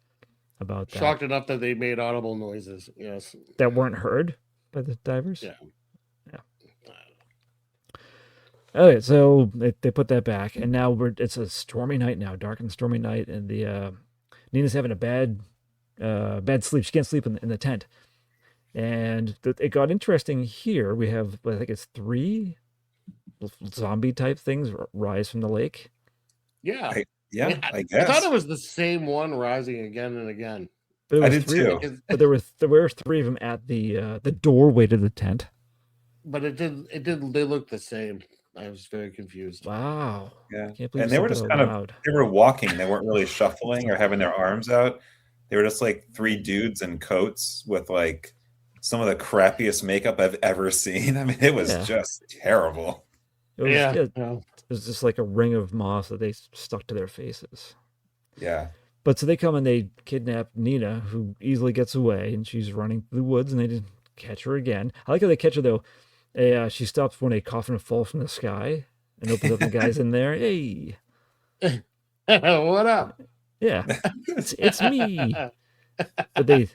about that. Shocked enough that they made audible noises. Yes. That weren't heard by the divers. Yeah. Okay, so they put that back, and now it's a stormy night now, dark and stormy night, and Nina's having a bad sleep. She can't sleep in the tent, and it got interesting here. We have, I think it's 3 zombie type things rise from the lake. Yeah. Yeah, I I guess. thought it was the same one rising again and again. But it I was did three. too. But there were three of them at the doorway to the tent. But it did. They looked the same. I was very confused. Wow. Yeah. Can't believe And they were you just said kind that of, out loud. they were walking. They weren't really shuffling or having their arms out. They were just like three dudes in coats with like some of the crappiest makeup I've ever seen. I mean, it was Yeah. just terrible. It was, Yeah. it No. was just like a ring of moss that they stuck to their faces. Yeah. But so they come and they kidnap Nina, who easily gets away, and she's running through the woods, and they didn't catch her again. I like how they catch her though. She stops when a coffin falls from the sky and opens up the guys in there. Hey, What up? yeah, it's me. But they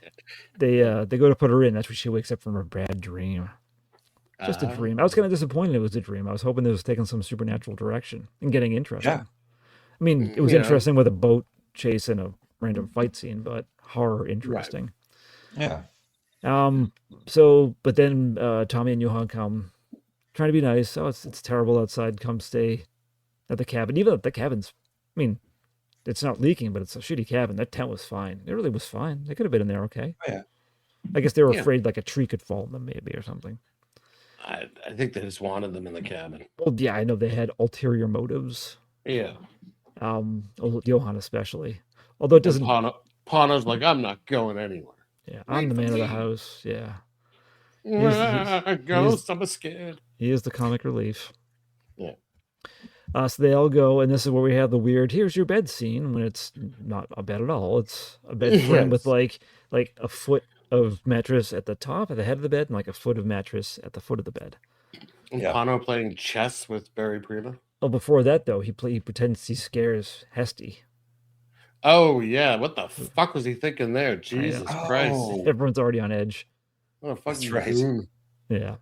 go to put her in. That's when she wakes up from her bad dream. Just a dream. I was kind of disappointed it was a dream. I was hoping it was taking some supernatural direction and getting interesting. Yeah. I mean, it was Yeah. interesting with a boat chase and a random fight scene, but horror interesting. Yeah. So, but then Tommy and Johan come, trying to be nice. Oh, it's terrible outside. Come stay at the cabin. Even the cabin's, I mean, it's not leaking, but it's a shitty cabin. That tent was fine. It really was fine. They could have been in there okay. Oh, yeah. I guess they were Yeah. afraid like a tree could fall on them maybe or something. I think they just wanted them in the cabin. Well, yeah, I know they had ulterior motives. Yeah. Johan especially. Although it doesn't. Pano's like, I'm not going anywhere. Yeah, I'm the man of the house. Yeah. He's- Ghost, I'm scared. He is the comic relief. Yeah. So they all go, and this is where we have the weird "here's your bed" scene when it's not a bed at all. It's a bed frame with like a foot of mattress at the top of the head of the bed and like a foot of mattress at the foot of the bed. Yeah. Pano playing chess with Barry Prima. Oh, before that though, he pretends he scares Hesty. Oh yeah, what the fuck was he thinking there? Jesus Oh. Christ! Everyone's already on edge. What a fucking That's right. goon. Yeah.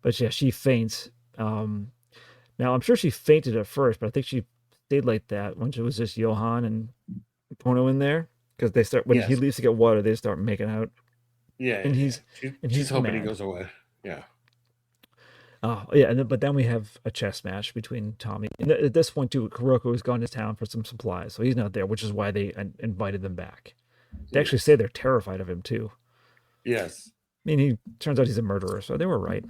But yeah, she faints. Now I'm sure she fainted at first, but I think she stayed like that when it was just Johan and Pono in there. Because they start when he Yes. leaves to get water, they start making out. Yeah, And he's- she's he's hoping he mad. goes away. Yeah. Oh yeah, but then we have a chess match between Tommy. And at this point, too, Kuroko has gone to town for some supplies, so he's not there, which is why they invited them back. They actually say they're terrified of him too. Yes. I mean, he turns out he's a murderer, so they were right.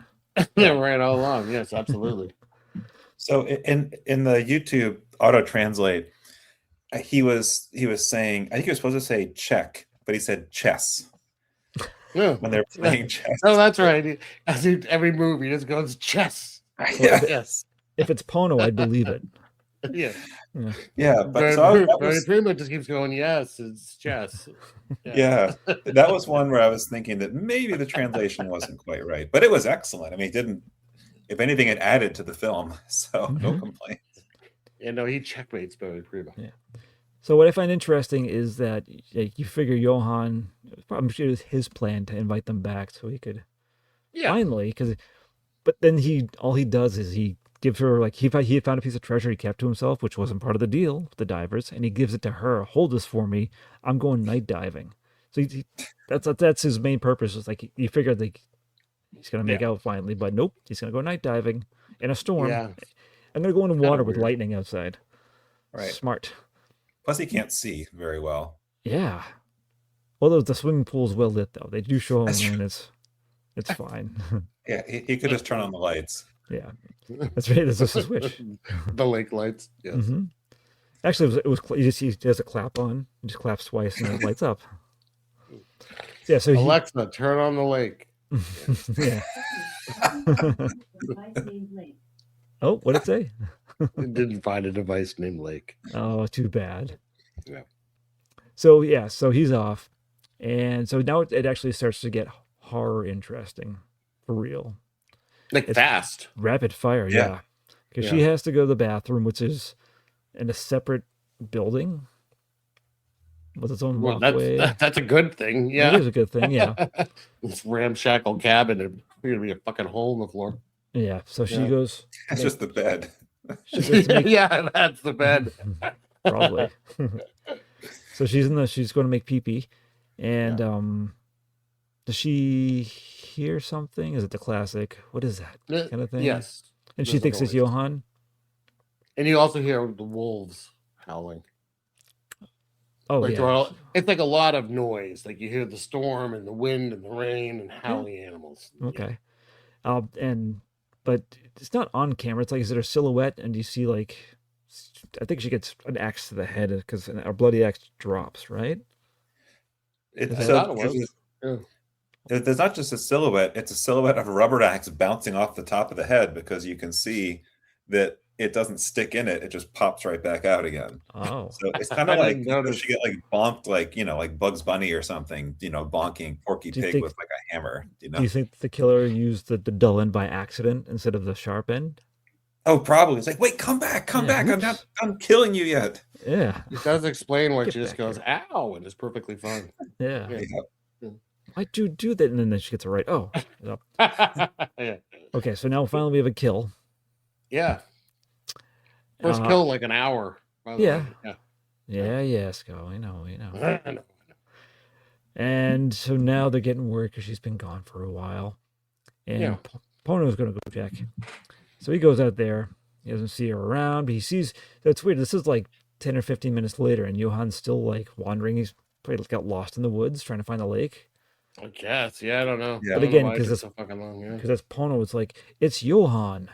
They're right all along. Yes, absolutely. So in the YouTube auto translate, he was saying, I think he was supposed to say check, but he said chess Yeah. when they're playing chess. Oh, that's right. As in every movie, just goes chess. Yeah. Yes. If it's Pono, I believe it. Yeah. Yeah, but Barry, so that Barry was, Prima just keeps going, yes, it's chess. yeah, that was one where I was thinking that maybe the translation wasn't quite right, but it was excellent. I mean, it didn't, if anything, it added to the film, so no complaint. Yeah, no, he checkmates Barry Prima. Yeah. So what I find interesting is that you figure Johan, I'm sure it was his plan to invite them back so he could finally, but then all he does is he gives her like he had found a piece of treasure he kept to himself, which wasn't part of the deal with the divers, and he gives it to her. Hold this for me. I'm going night diving. So that's his main purpose. Is like you figure like he's gonna make out finally, but nope, he's gonna go night diving in a storm. Yeah. I'm gonna go in water with weird. lightning outside. Right. Smart. Plus, he can't see very well. Yeah. Although the swimming pool's well lit though. They do show him That's and it's fine. Yeah, he could just turn on the lights. Yeah. That's right. That's just a switch. The lake lights. Yes. Mm-hmm. Actually, he has a clap on. He just claps twice and it lights up. Yeah. So Alexa, turn on the lake. yeah. Oh, what did it say? It didn't find a device named Lake. Oh, too bad. Yeah. So so he's off, and so now it actually starts to get horror interesting for real. Like fast. Rapid fire, yeah. Because she has to go to the bathroom, which is in a separate building with its own Well, walkway. that's a good thing. Yeah. It is a good thing, yeah. This ramshackle cabin, and there's gonna be a fucking hole in the floor. Yeah. So she goes. That's just the bed. She goes to make, Yeah, that's the bed. probably. So she's going to make pee-pee, and does she hear something? Is it the classic? What is that kind of thing? Yes. And she There's a thinks it's noise. Johan. And you also hear the wolves howling. Oh, Like yeah. it's like a lot of noise. Like you hear the storm and the wind and the rain and howling animals. Okay. But it's not on camera. It's like, is it a silhouette? And you see, like, I think she gets an axe to the head because a bloody axe drops, right? There's not just a silhouette, it's a silhouette of a rubber axe bouncing off the top of the head, because you can see that it doesn't stick in it, it just pops right back out again. Oh. So it's kind of like she get like bonked, like, like Bugs Bunny or something, bonking Porky Pig with like a hammer. Do you think the killer used the dull end by accident instead of the sharp end? Oh, probably. It's like, wait, come back. I'm killing you yet. Yeah. It does explain why she just goes, ow, and it's perfectly fine. Yeah. Why'd you do that? And then she gets it right. Oh. Yeah. Okay, so now finally we have a kill. Yeah. First kill in like an hour. By the way. Yeah, Sco. I know. I know. And so now they're getting word because she's been gone for a while. And Pono's going to go check. So he goes out there. He doesn't see her around, but he sees. That's weird. This is like 10 or 15 minutes later, and Johan's still like wandering. He's probably got lost in the woods trying to find the lake. I guess. Yeah, I don't know. Yeah. But again, because it's so fucking long. Yeah. Because that's Pono. It's like, it's Johan.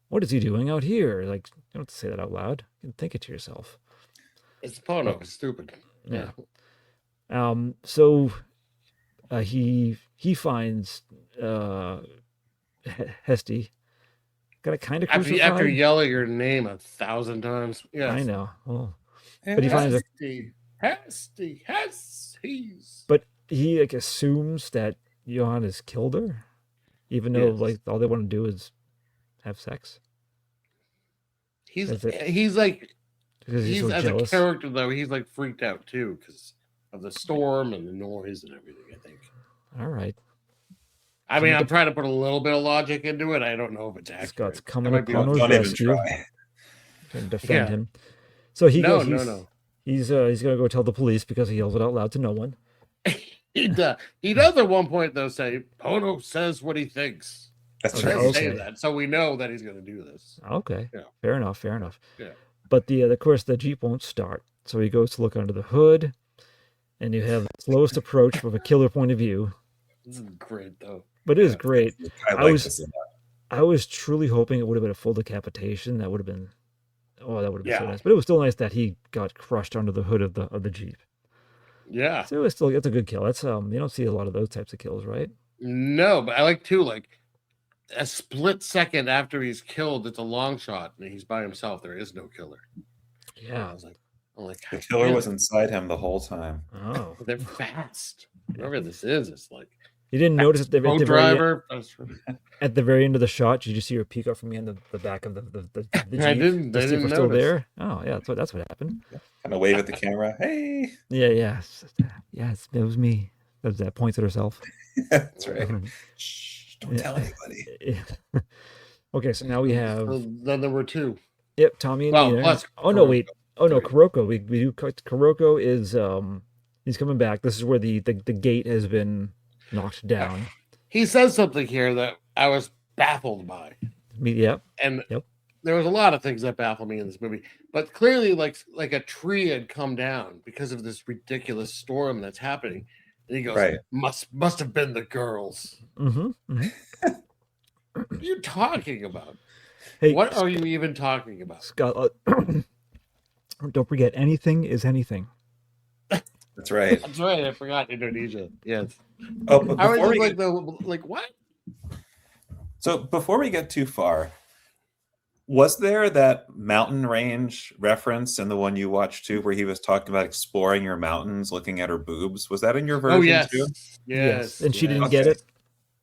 What is he doing out here? Like, you don't have to say that out loud. You can think it to yourself. It's Pono. It's stupid. Yeah. So he finds Hesty. Got a kind of crucified. After yelling your name 1,000 times. Yeah. I know. Well, but he finds Hesty. But he like assumes that Johan has killed her, even though like all they want to do is have sex. He's like he's so as jealous. a character though, he's like freaked out too because of the storm and the noise and everything. I think. All right. I mean, I'm trying to put a little bit of logic into it. I don't know if it's accurate. Scott's coming to Pono's rescue. Trying to defend him. So he goes. No. He's gonna go tell the police because he yells it out loud to no one. He does at one point though say Pono says what he thinks. That's right. Say that, so we know that he's going to do this. Okay. Yeah. Fair enough. Yeah. But of course the Jeep won't start, so he goes to look under the hood, and you have the slowest approach from a killer point of view. This is great though. But it is great. I was truly hoping it would have been a full decapitation. That would have been so nice. But it was still nice that he got crushed under the hood of the Jeep. Yeah. So it's a good kill. That's you don't see a lot of those types of kills, right? No, but I like too, like a split second after he's killed, it's a long shot and he's by himself. There is no killer. Yeah. I'm like the killer was inside him the whole time. Oh. They're fast. Whatever this is, it's like you didn't notice at the very end of the shot. Did you just see her peek up from the end of the back of the Jeep? I didn't. To see if we're still there. Oh yeah, that's what happened. Kind of wave at the camera. Hey. Yeah. Yes, it was me. That points at herself. That's right. Shh, don't tell anybody. Okay, so now we have. Then there were two. Yep, Tommy and Nina. Plus no, wait. Oh no, Kuroko. We do. Kuroko is he's coming back. This is where the gate has been knocked down. He says something here that I was baffled by. Yep. And there was a lot of things that baffled me in this movie, but clearly, like a tree had come down because of this ridiculous storm that's happening. And he goes, "Must have been the girls." Mm-hmm. What are you talking about? Hey, what are you even talking about, Scott? Don't forget, anything is anything. That's right. That's right. I forgot Indonesia. Yes. Oh, but I was like what? So before we get too far, was there that mountain range reference in the one you watched too, where he was talking about exploring your mountains, looking at her boobs? Was that in your version too? Yes. And she didn't get it?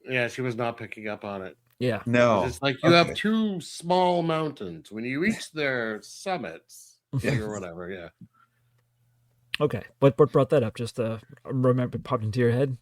Yeah, she was not picking up on it. Yeah. No. It's like you have two small mountains. When you reach their summits or whatever, yeah. Okay. What brought that up? Just remember it popped into your head?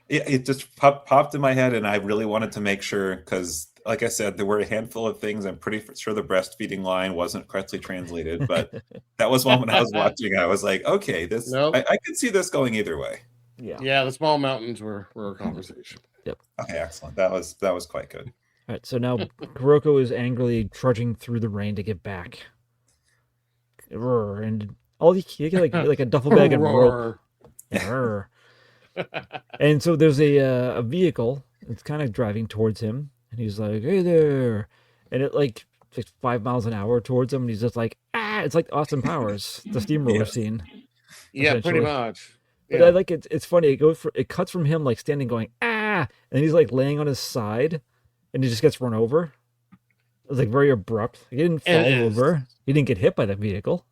Yeah, it just popped in my head, and I really wanted to make sure because, like I said, there were a handful of things. I'm pretty sure the breastfeeding line wasn't correctly translated, but that was one when I was watching. I was like, okay, this I could see this going either way. Yeah, the small mountains were a conversation. Yep. Okay, excellent. That was quite good. All right, so now Kuroko is angrily trudging through the rain to get back. "Rrr," and all you get like a duffel bag and rope. Roar. "Rrr." And so there's a vehicle that's kind of driving towards him, and he's like, "Hey there," and it like 5 miles an hour towards him, and he's just like, "Ah!" It's like Austin Powers, the steamroller Yes. scene. Yeah, pretty essentially. much. But Yeah. I like it. It's funny. It cuts from him like standing, going ah, and he's like laying on his side, and he just gets run over. It's like very abrupt. He didn't fall It is. over. He didn't get hit by the vehicle.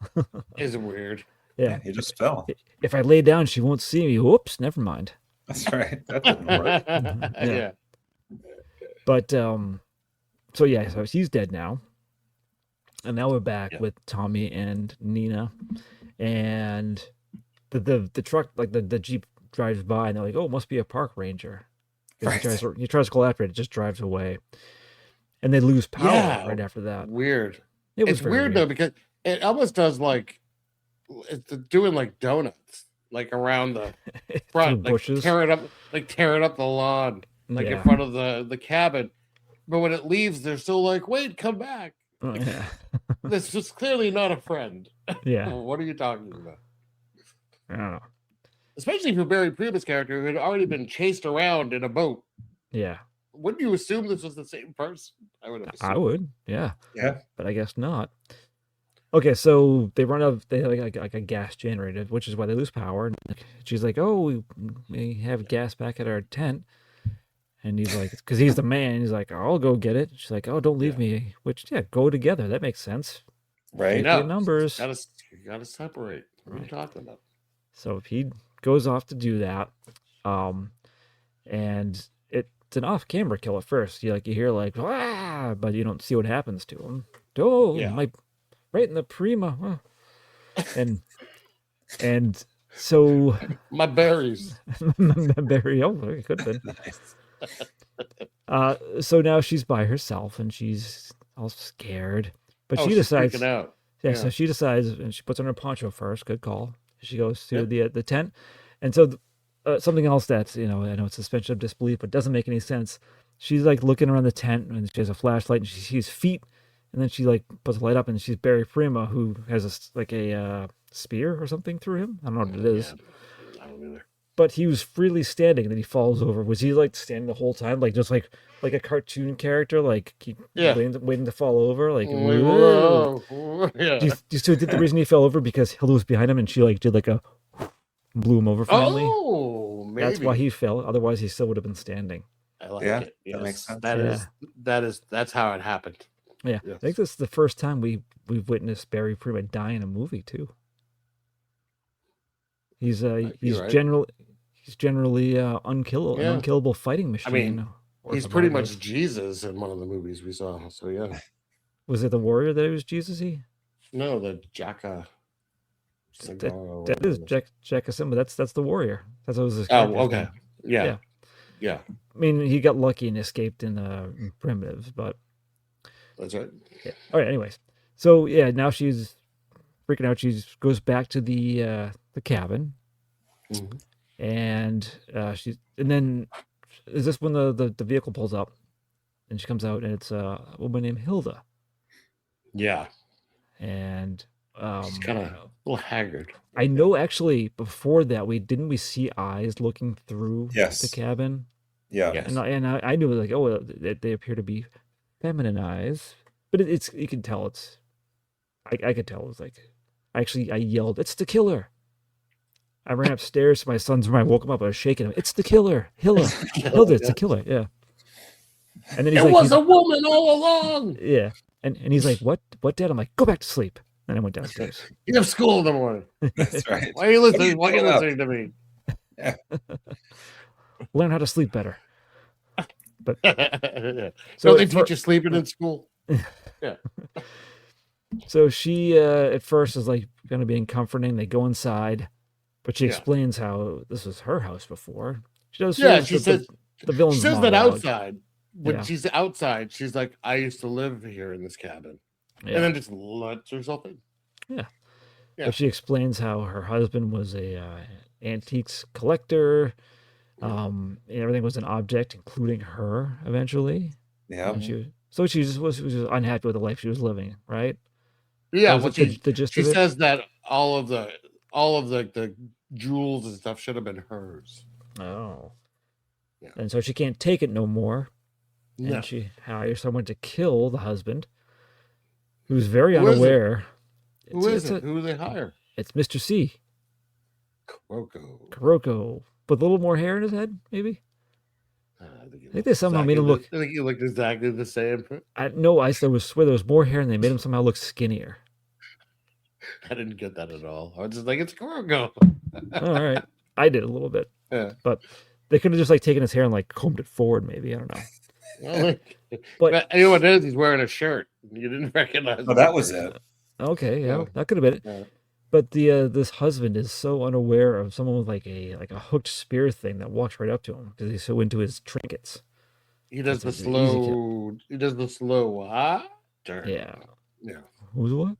Is weird. Yeah. He just fell. If I lay down, she won't see me. Whoops. Never mind. That's right. That didn't work. Yeah. But so yeah, so he's dead now. And now we're back Yeah. with Tommy and Nina, and the truck, like the Jeep drives by, and they're like, "Oh, it must be a park ranger." Right. He tries to go after it, it just drives away, and they lose power Yeah. right after that. Weird. It was It's very weird though because it almost does like it's doing like donuts, like around the front, Through bushes. tearing up the lawn, like Yeah. in front of the cabin. But when it leaves, they're still like, "Wait, come back." Oh, yeah, This is clearly not a friend. yeah. What are you talking about? I don't know. Especially for Barry Priebus' character, who had already been chased around in a boat. Yeah, Wouldn't you assume this was the same person? I would have I assumed. would. Yeah, Yeah. but I guess not. Okay, so they run out. They have like a gas generator, which is why they lose power. And she's like, "Oh, we have gas back at our tent." And he's like, because he's the man, he's like, "I'll go get it." She's like, "Oh, don't leave me." Which, yeah, go together. That makes sense. Right. No, Good numbers. You gotta separate. What are you talking about? So he goes off to do that, and it's an off-camera kill at first. You hear like ah, but you don't see what happens to him. Oh, Yeah. right in the prima, and so My berries. Barry, it could have been. So now she's by herself and she's all scared, but she She's decides. freaking out. Yeah, so she decides, and she puts on her poncho first. Good call. She goes to Yep. the tent, and so something else that's I know it's suspension of disbelief, but doesn't make any sense. She's like looking around the tent, and she has a flashlight, and she sees feet, and then she like puts the light up, and she's Barry Prima, who has a spear or something through him. I don't know what it is, I don't either. but he was freely standing, and then he falls over. Was he like standing the whole time, like just like a cartoon character, like keep Yeah. waiting to fall over, like? Whoa. Whoa. Yeah. Do you think the reason he fell over because Hilda was behind him and she like did like a blew him over finally? Oh, maybe. That's why he fell. Otherwise, he still would have been standing. I like Yeah, it. that makes sense. That's how it happened. Yeah, Yes. I think this is the first time we've witnessed Barry Prima die in a movie too. He's you're right. generally unkillable, Yeah. an unkillable fighting machine. mean, or He's something pretty like much this. Jesus in one of the movies we saw. So yeah. Was it the warrior that he was Jesus-y? No, the Jacka. That is Jack Simba. That's the warrior. That's what was his Oh, character's okay. name. Yeah. Yeah. I mean, he got lucky and escaped in Primitives, but That's right. yeah. All right. Anyways, so yeah, now she's freaking out. She goes back to the cabin, Mhm. and then is this when the vehicle pulls up, and she comes out, and it's a woman named Hilda, Yeah. and She's kind of a little haggard. I know actually before that we see eyes looking through Yes. the cabin, Yeah. Yes. and I knew like they appear to be feminine eyes, but it's you can tell it's I could tell it was like I yelled, "It's the killer!" I ran upstairs to my son's room. I woke him up. I was shaking him. "It's the killer, Hilda, Hilda, it's the killer!" Yeah. And then he's It like, was a woman all along. yeah, and he's like, "What, Dad?" I'm like, "Go back to sleep." And I went downstairs. You have school in the morning. That's right. Why are you What are listening? Why are you doing up? listening to me? Learn how to sleep better. But Yeah. So Don't they at teach you sleeping in school? so she at first is like going to be comforting. They go inside, but she Yeah. explains how this was her house before. She does. Yeah, does she says the villain's she says that monologue. outside. When Yeah. she's outside, she's like, "I used to live here in this cabin," Yeah. and then just lets herself in. Yeah. But she explains how her husband was a antiques collector. And everything was an object, including her. Eventually, Yeah. and she was just unhappy with the life she was living. Right. Yeah, Was well, it the gist she of it? says that all of the jewels and stuff should have been hers. Oh. Yeah. And so she can't take it no more. No. And she hires someone to kill the husband, who's very Who is it? unaware. Who is it? Who do they hire? It's Mr. C. Kuroko. With a little more hair in his head, maybe? I think they somehow made him look. I think he looked exactly the same. I swear there was more hair and they made him somehow look skinnier. I didn't get that at all. I was just like, it's Kuroko. All right. I did a little bit. Yeah. But they could have just like taken his hair and like combed it forward, maybe. I don't know. But you know what it is? He's wearing a shirt. You didn't recognize. Oh, that was it. Okay, yeah, that could have been it. Yeah. But the this husband is so unaware of someone with like a hooked spear thing that walks right up to him because he's so into his trinkets. He does the It's an easy slow. He does the slow. Turn. Yeah. Yeah. Who's what?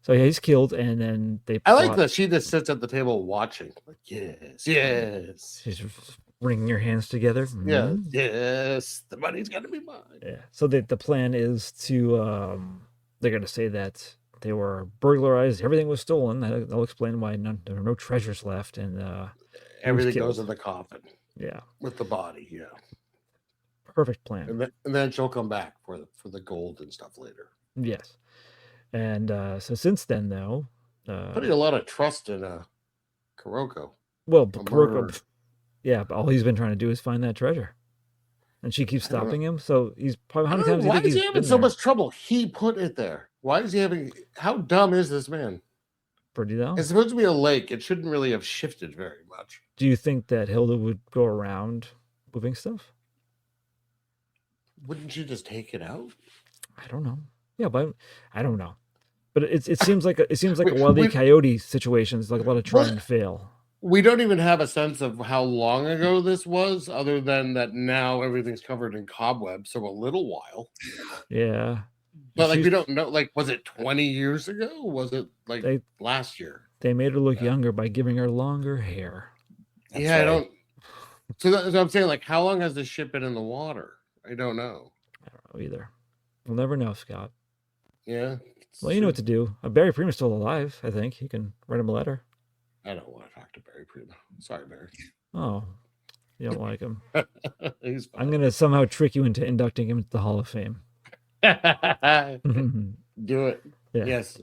So yeah, he's killed, and then they. I like plot- that she just sits at the table watching. Like, yes. She's wringing your hands together. Yeah, Mhm. yes. The money's gonna be mine. Yeah. So the plan is to they're gonna say that they were burglarized, everything was stolen. They'll explain why there are no treasures left, and Everything killed. goes in the coffin. Yeah. With the body. Yeah. Perfect plan. And then she'll come back for the gold and stuff later. Yes. And so since then, though, Putting a lot of trust in Kuroko. well, a Kuroko, murderer. yeah, but all he's been trying to do is find that treasure, and she keeps I don't know. stopping him. So he's probably how many I don't times know, do you why think is he he's having been so there? much trouble? He put it there. Why is he having? How dumb is this man? Pretty dumb. It's supposed to be a lake. It shouldn't really have shifted very much. Do you think that Hilda would go around moving stuff? Wouldn't you just take it out? I don't know. Yeah, but I don't know. But it seems like a We- Wile E. we- Coyote situation. It's like a lot of try Well, and fail. We don't even have a sense of how long ago this was, other than that now everything's covered in cobwebs. So a little while, Yeah. but like She's- we don't know. Like, was it 20 years ago? Was it like They- last year? They made her look Yeah. younger by giving her longer hair. That's Yeah, I right. don't. So I'm saying, like, how long has this ship been in the water? I don't know. I don't know either. We'll never know, Scott. Yeah. Well, you know what to do. Barry Prima's still alive, I think. You can write him a letter. I don't want to talk to Barry Prima. Sorry, Barry. Oh, you don't like him. He's fine. I'm going to somehow trick you into inducting him into the Hall of Fame. Do it. Yeah. Yes.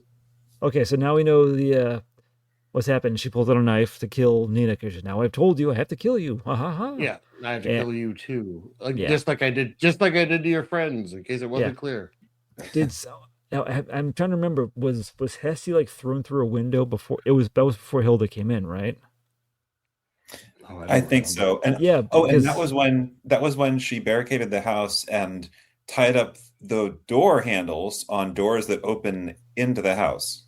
Okay, so now we know the what's happened. She pulls out a knife to kill Nina because now I've told you I have to kill you. Ha ha ha. Yeah. I have to Yeah. kill you too. Like Yeah. just like I did to your friends, in case it wasn't clear. Now I'm trying to remember. Was Hesse like thrown through a window before? That was before Hilda came in, right? Oh, I think so. And Yeah. oh, and because- that was when she barricaded the house and tied up the door handles on doors that open into the house.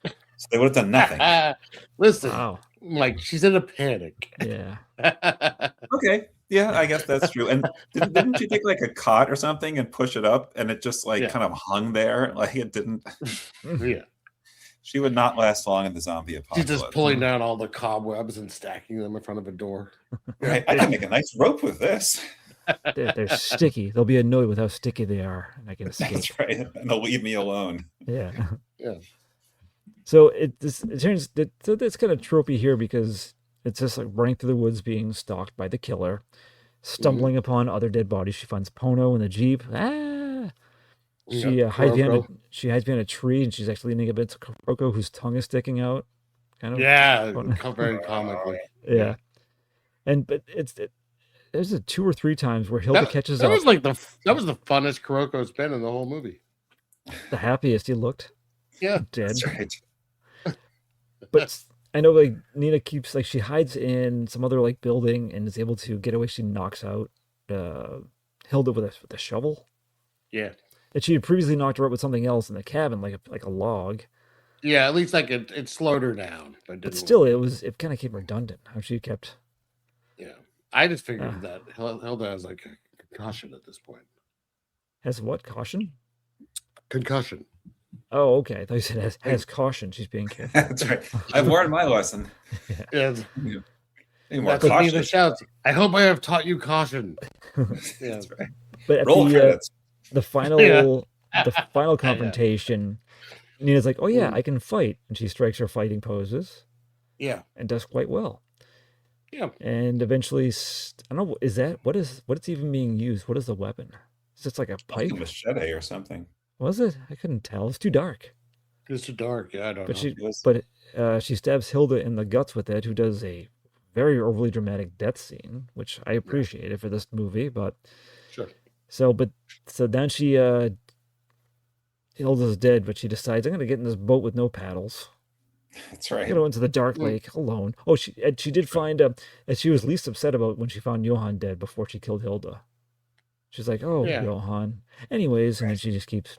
So they would have done nothing. Listen, Wow. like she's in a panic. Yeah. Okay. Yeah, I guess that's true. And didn't she take like a cot or something and push it up and it just like Yeah. kind of hung there? Like it didn't. Yeah. She would not last long in the zombie She's apocalypse. just pulling down all the cobwebs and stacking them in front of a door. Right. I can make a nice rope with this. They're sticky. They'll be annoyed with how sticky they are, and I can escape. That's right. And they'll leave me alone. Yeah. Yeah. So it turns so that's kind of tropey here because it's just like running through the woods, being stalked by the killer, stumbling upon other dead bodies. She finds Pono in the jeep. She Yeah, hides Kuroko. behind a tree, and she's actually leaning a bit to Kuroko, whose tongue is sticking out. Kind of. Yeah, very comically. Yeah. And but there's 2 or 3 times where Hilda catches up. Was like that was the funnest Kuroko's been in the whole movie. The happiest he looked. Yeah, Dead. That's right. But I know like Nina keeps like she hides in some other like building and is able to get away. She knocks out Hilda with a shovel. Yeah. And she had previously knocked her up with something else in the cabin, like a log. Yeah, at least like it slowed her down, but But didn't. still, it kind of became redundant how she kept. Yeah, I just figured that Hilda has like a concussion at this point. Has what caution? Concussion. Oh, okay. I thought you said has caution. She's being careful. That's right. I've learned my lesson. Yeah, Be more that's what Nina cautious. shouts. I hope I have taught you caution. Yeah, That's right. But at Roll the credits. the final Yeah. the final confrontation, Nina's like, oh yeah, I can fight, and she strikes her fighting poses. Yeah. And does quite well. Yeah. And eventually, I don't know, what's even being used? What is the weapon? Is it like a pipe? Like a machete or something. Was it? I couldn't tell. It's too dark. It's too dark. Yeah, I don't know. She stabs Hilda in the guts with it, who does a very overly dramatic death scene, which I appreciated for this movie. But sure. So then Hilda's dead, but she decides, I'm going to get in this boat with no paddles. That's right. Go into the dark lake alone. Oh, she did find as she was least upset about when she found Johan dead before she killed Hilda. She's like, oh, Johan. Anyways, and then she just keeps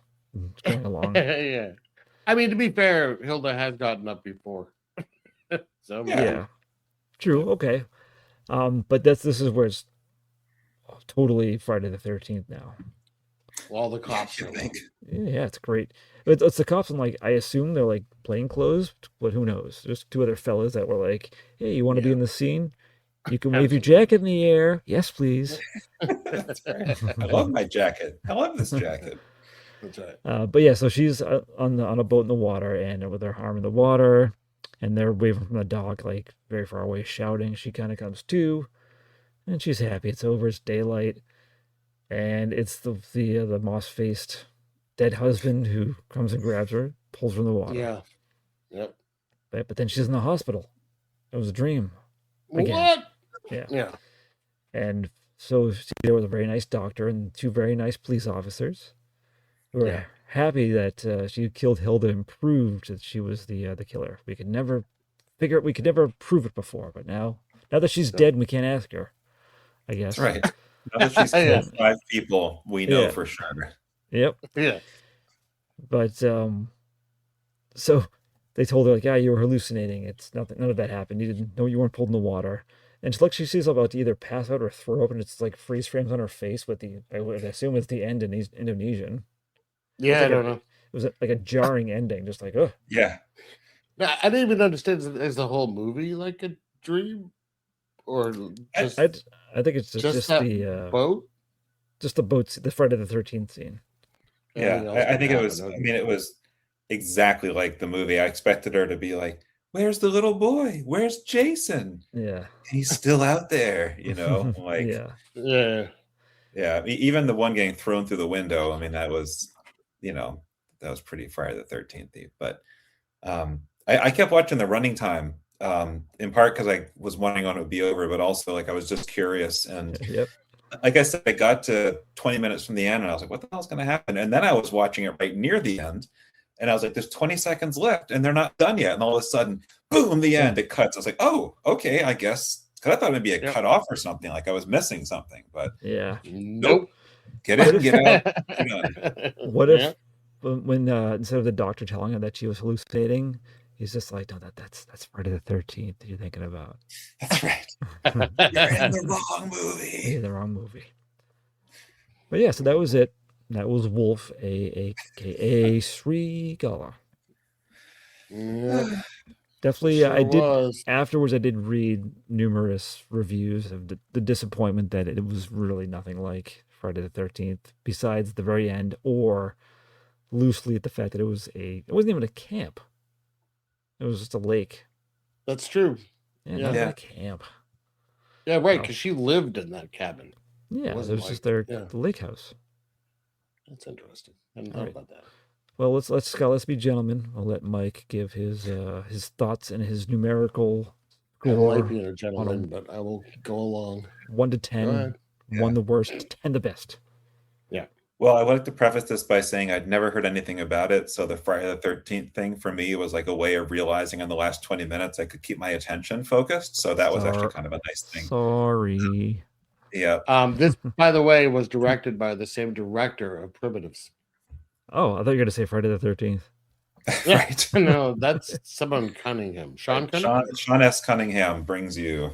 going along. Yeah. I mean, to be fair, Hilda has gotten up before. So yeah. True. Okay. But this is where it's totally Friday the 13th now. All the cops. Yeah, it's great. It's the cops, and like I assume they're like plain clothes, but who knows? There's two other fellas that were like, "Hey, you want to be in the scene? You can wave your jacket in the air. Yes, please." That's right. I love my jacket. I love this jacket. That's right. But yeah, so she's on a boat in the water, and with her arm in the water, and they're waving from the dock, like very far away, shouting. She kind of comes to, and she's happy. It's over. It's daylight. And it's the moss-faced dead husband who comes and grabs her, pulls her from the water. Yeah. Yep. But then she's in the hospital. It was a dream. Again. What? Yeah. Yeah. And so she's there with a very nice doctor and two very nice police officers who are happy that she killed Hilda and proved that she was the killer. We could never prove it before, but now that she's dead, we can't ask her, I guess. That's right. Now that she's killed 5 people, we know for sure. Yep. Yeah. But so they told her, like, yeah, you were hallucinating. It's nothing. None of that happened. You weren't pulled in the water. And she sees about to either pass out or throw up, and it's like freeze frames on her face with I would assume it's the end in Indonesian. Yeah, I don't know. It was like a jarring ending, just like, oh. Yeah. Now, I didn't even understand, is the whole movie like a dream? Or just, I think it's just the boat? Just the boats, the Friday the 13th scene. Yeah, I think it was, it was exactly like the movie. I expected her to be like, where's the little boy? Where's Jason? Yeah. He's still out there, like. Yeah. Yeah, even the one getting thrown through the window, that was, that was pretty Friday the 13th. But I kept watching the running time, in part because I was wondering when it would be over, but also like I was just curious. And like I said, I got to 20 minutes from the end and I was like, what the hell's going to happen? And then I was watching it right near the end and I was like, there's 20 seconds left and they're not done yet. And all of a sudden, boom, the end, it cuts. I was like, oh, okay, I guess. Because I thought it'd be a cut off or something, like I was missing something. But nope. Get in, get out. Get on. What if when instead of the doctor telling her that she was hallucinating, he's just like, no, that's Friday the 13th that you're thinking about. That's right. You're in the wrong movie. You're in the wrong movie. But yeah, so that was it. That was Wolf, aka Srigala. Definitely, sure I did. Was. Afterwards, I did read numerous reviews of the disappointment that it was really nothing like Friday the 13th, besides the very end, or loosely at the fact that it wasn't even a camp. It was just a lake. That's true. Yeah. Not a camp. Yeah, right, because she lived in that cabin. Yeah, it was just the lake house. That's interesting. I hadn't thought about that. Well, let's be gentlemen. I'll let Mike give his thoughts and his numerical score. I like being a gentleman, but I will go along. 1 to 10. 1 the worst, 10 the best. Yeah. Well, I would like to preface this by saying I'd never heard anything about it. So the Friday the 13th thing for me was like a way of realizing in the last 20 minutes I could keep my attention focused. So that was actually kind of a nice thing. Sorry. Yeah. This, by the way, was directed by the same director of Primitives. Oh, I thought you were going to say Friday the 13th. Right. No, that's someone Cunningham. Sean Cunningham? Sean S. Cunningham brings you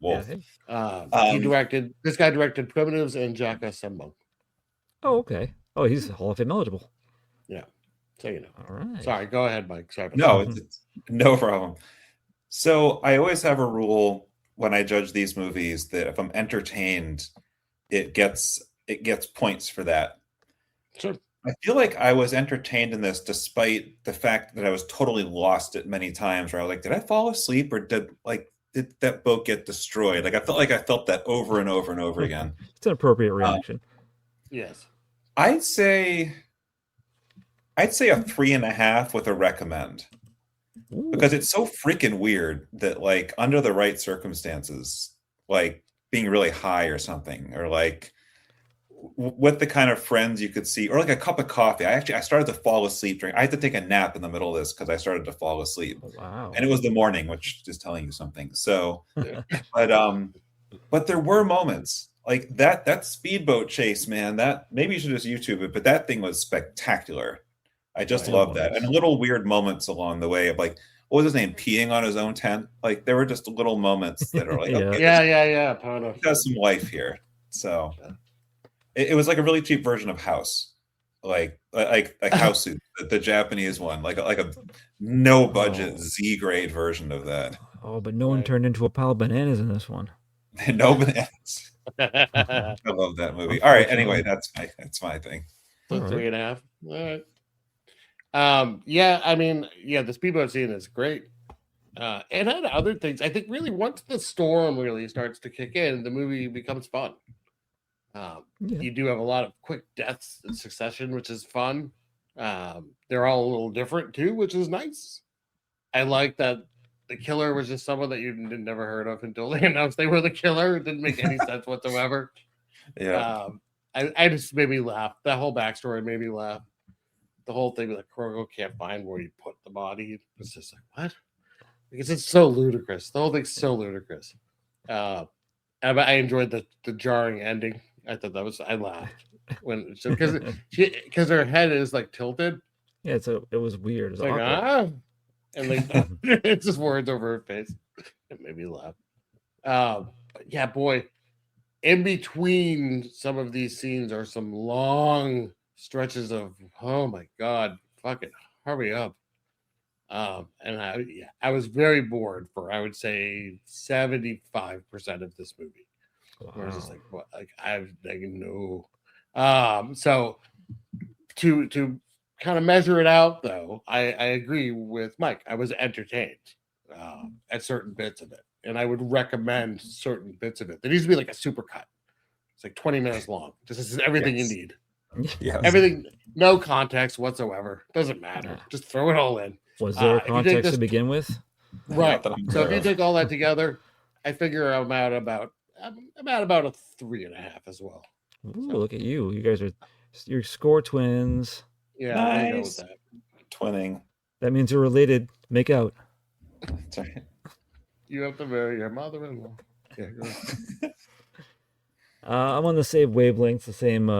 Wolf. This guy directed Primitives and Jackass Sembo. Oh, okay. Oh, he's Hall of Fame eligible. Yeah. So you know. All right. Sorry, go ahead, Mike. Sorry. No, it's no problem. So I always have a rule when I judge these movies that if I'm entertained, it gets points for that. Sure. I feel like I was entertained in this despite the fact that I was totally lost at many times where I was like, did I fall asleep or did that boat get destroyed? Like I felt that over and over and over again. It's an appropriate reaction. Yes. I'd say a 3.5 with a recommend. Ooh. Because it's so freaking weird that like under the right circumstances, like being really high or something, or like with the kind of friends you could see, or like a cup of coffee. I started to fall asleep during. I had to take a nap in the middle of this because I started to fall asleep, Wow. and it was the morning, which is telling you something. So, but there were moments like that speedboat chase, man. That maybe you should just YouTube it, but that thing was spectacular. I just love that, and little weird moments along the way of like, what was his name, peeing on his own tent. Like there were just little moments that are like, okay, yeah. it has some life here. So it was like a really cheap version of House, like House Suit, the Japanese one, like a no budget Z grade version of that. Oh, but no one turned into a pile of bananas in this one. No bananas. I love that movie. All right, anyway, that's my thing. So 3.5. All right. The speedboat scene is great. And had other things. I think really once the storm really starts to kick in, the movie becomes fun. You do have a lot of quick deaths in succession, which is fun. They're all a little different too, which is nice. I like that the killer was just someone that you never heard of until they announced they were the killer. It didn't make any sense whatsoever. Yeah. I just made me laugh. That whole backstory made me laugh. The whole thing with Krogo can't find where you put the body. It's just like, what? Because it's so ludicrous. The whole thing's so ludicrous. I enjoyed the jarring ending. I thought I laughed when because her head is like tilted. Yeah, it was weird. It was like and like it's just words over her face. It made me laugh. But yeah, boy, in between some of these scenes are some long stretches of, oh my god, fucking hurry up. And I was very bored for, I would say, 75% of this movie. Wow. Where I was just like, what? Like I no. So to kind of measure it out, though, I agree with Mike. I was entertained at certain bits of it, and I would recommend certain bits of it. There needs to be like a supercut. It's like 20 minutes long. This is everything you need. Yeah, everything, no context whatsoever. Doesn't matter. Just throw it all in. Was there a context to begin with? Right. So if you take all that together, I figure I'm at about a 3.5 as well. Ooh, look at you! You guys you're score twins. Yeah, nice. I go with that. Twinning. That means you're related. Make out. That's right. You have to marry your mother-in-law. Yeah. Go I'm on the same wavelength, the same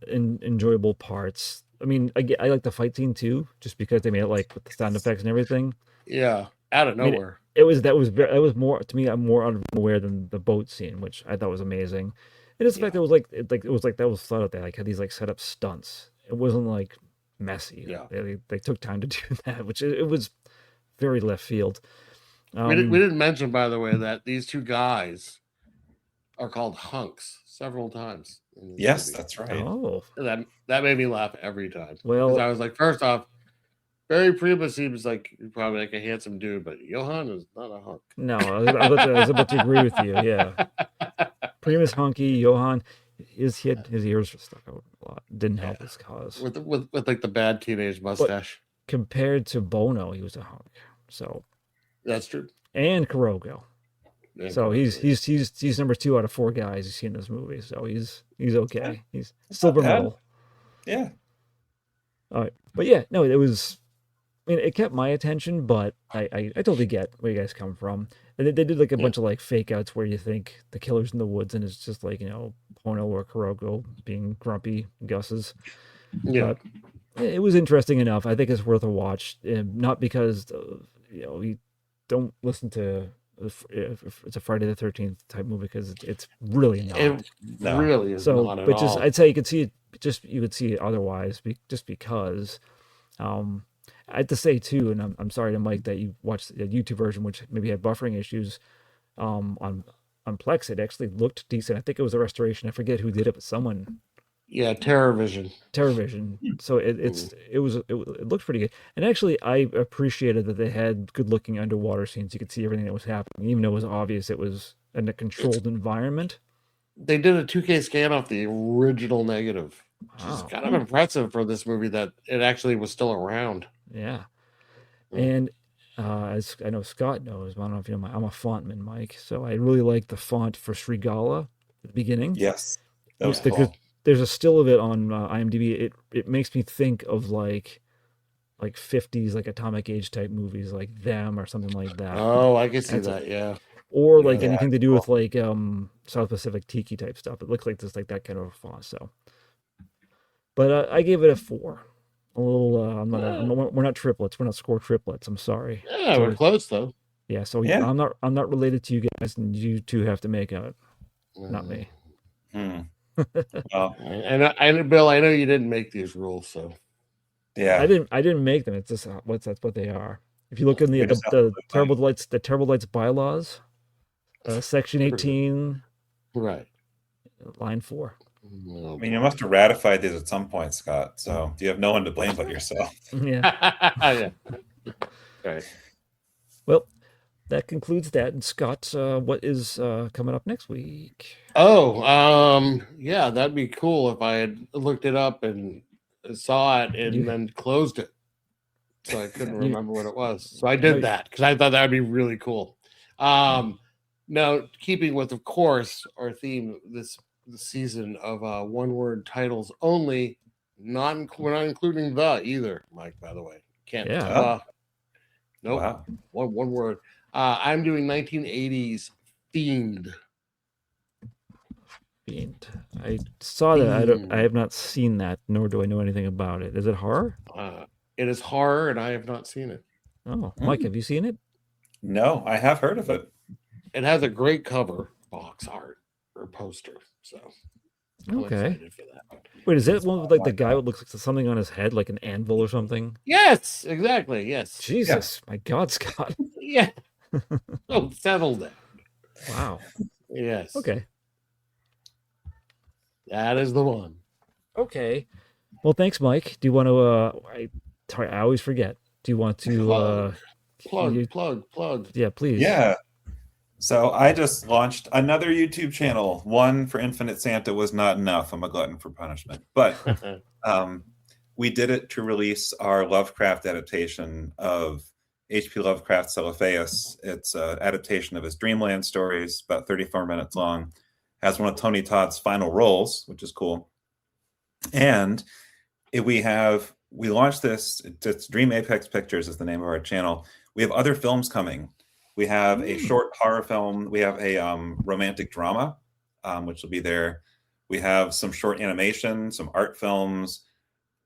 enjoyable parts. I mean, I like the fight scene too, just because they made it like with the sound effects and everything. Yeah, out of nowhere. That was more to me. I'm more unaware than the boat scene, which I thought was amazing. And it's the fact that it was like that was thought out. They like had these like set up stunts. It wasn't like messy. Yeah, they took time to do that, which it was very left field. We didn't mention, by the way, that these two guys are called hunks several times. Yes, movie. That's right. Oh, that made me laugh every time. Well, I was like, first off, Barry Primus seems like probably like a handsome dude, but Johan is not a hunk. No, I was about to agree with you. Yeah, Primus hunky, Johan, his ears were stuck out a lot. Didn't help his cause with like the bad teenage mustache. But compared to Bono, he was a hunk. So that's true. And Kurogo. So he's number 2 out of 4 guys you see in this movie. So he's okay. He's silver medal. Yeah. All right, but yeah, no, it was. I mean, it kept my attention, but I totally get where you guys come from. And they did like a bunch of like fake outs where you think the killer's in the woods, and it's just like Pono or Kurogo being grumpy Gus's. Yeah, but it was interesting enough. I think it's worth a watch, not because you don't listen to. If it's a Friday the 13th type movie, because it's really not. It really is not at but all. I'd say you could see it. You would see it otherwise, just because. I had to say too, and I'm sorry to Mike that you watched the YouTube version, which maybe had buffering issues. On Plex, it actually looked decent. I think it was a restoration. I forget who did it, but someone Yeah, TerrorVision. TerrorVision. So it looked pretty good. And actually, I appreciated that they had good looking underwater scenes. You could see everything that was happening, even though it was obvious it was in a controlled environment. They did a 2K scan off the original negative, which is Wow. kind of impressive for this movie that it actually was still around. Yeah. And as I know Scott knows, I don't know if you know, I'm a fontman, Mike. So I really like the font for Srigala at the beginning. Yes, that was cool. There's a still of it on IMDb. It makes me think of like 50s, like Atomic Age type movies, like Them or something like that. Oh, I can see that. Yeah. Or like anything to do with like South Pacific Tiki type stuff. It looks like this, like that kind of a font. So, but I gave it a 4. A little. We're not triplets. We're not score triplets. I'm sorry. Yeah, we're close though. Yeah. So I'm not related to you guys, and you two have to make out. Not me. Well, and Bill, I know you didn't make these rules, so yeah, I didn't make them. It's just that's what they are. If you look in the Terrible Delights bylaws, section 18, right, line 4. I mean, you must have ratified these at some point, Scott. So you have no one to blame but yourself. Yeah. Yeah. Right. Well, that concludes that. And Scott, what is coming up next week? Oh, yeah, that'd be cool if I had looked it up and saw it and then closed it. So I couldn't remember what it was. So I did that because I thought that would be really cool. Now, keeping with, of course, our theme this season of one-word titles only, we're not including the either, Mike, by the way. Can't. Yeah. Nope. Wow. One word. I'm doing 1980s themed. I saw that. I have not seen that, nor do I know anything about it. Is it horror? It is horror, and I have not seen it. Oh, Mike, have you seen it? No, I have heard of it. It has a great cover, box art, or poster. So I'm excited for that. Wait, is that one with like the guy who looks like something on his head, like an anvil or something? Yes, exactly. Yes. Jesus, my God, Scott. Yeah. Oh, settle down. Wow. Yes. Okay. That is the one. Okay. Well, thanks, Mike. Do you want to? I always forget. Do you want to plug? Yeah, please. Yeah. So I just launched another YouTube channel. One for Infinite Santa was not enough. I'm a glutton for punishment. But we did it to release our Lovecraft adaptation of H.P. Lovecraft's Celophaeus. It's an adaptation of his Dreamland stories, about 34 minutes long. Has one of Tony Todd's final roles, which is cool. And we launched this. It's Dream Apex Pictures is the name of our channel. We have other films coming. We have a short horror film. We have a romantic drama, which will be there. We have some short animation, some art films,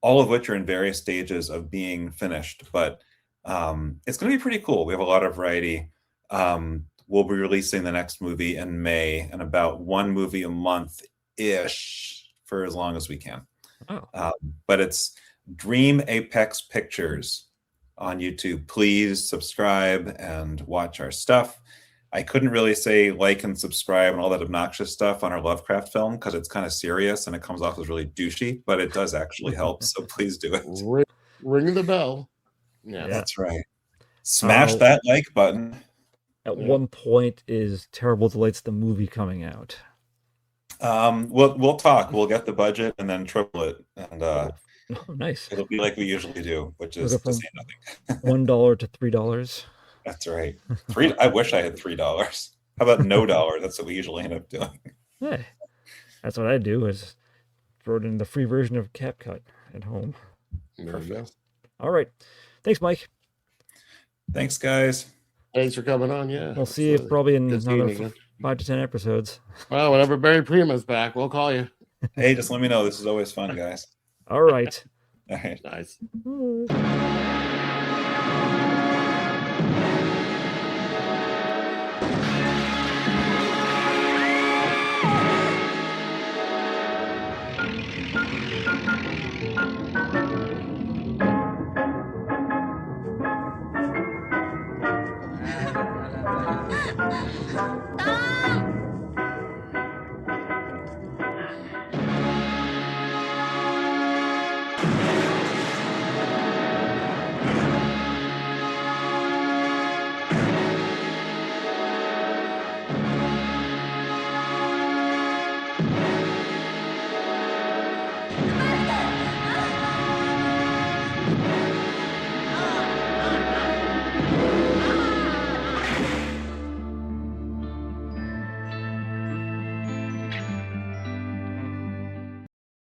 all of which are in various stages of being finished. But it's going to be pretty cool. We have a lot of variety. We'll be releasing the next movie in May, and about one movie a month-ish for as long as we can. Oh. But it's Dream Apex Pictures on YouTube. Please subscribe and watch our stuff. I couldn't really say like and subscribe and all that obnoxious stuff on our Lovecraft film because it's kind of serious and it comes off as really douchey, but it does actually help. So please do it. Ring the bell. Yeah, that's right. Smash that like button. At one point, is Terrible Delights the movie coming out? We'll talk. We'll get the budget and then triple it, and nice. It'll be like we usually do, which is to say nothing. $1 to $3. That's right. I wish I had $3. How about no dollar? That's what we usually end up doing. Hey, that's what I do. Is throw it in the free version of CapCut at home. Perfect. All right. Thanks, Mike. Thanks, guys. Thanks for coming on. Yeah, we'll see you probably in another 5 to 10 episodes. Well, whenever Barry Prima's back, we'll call you. Hey, just let me know. This is always fun, guys. All right. All right. Nice.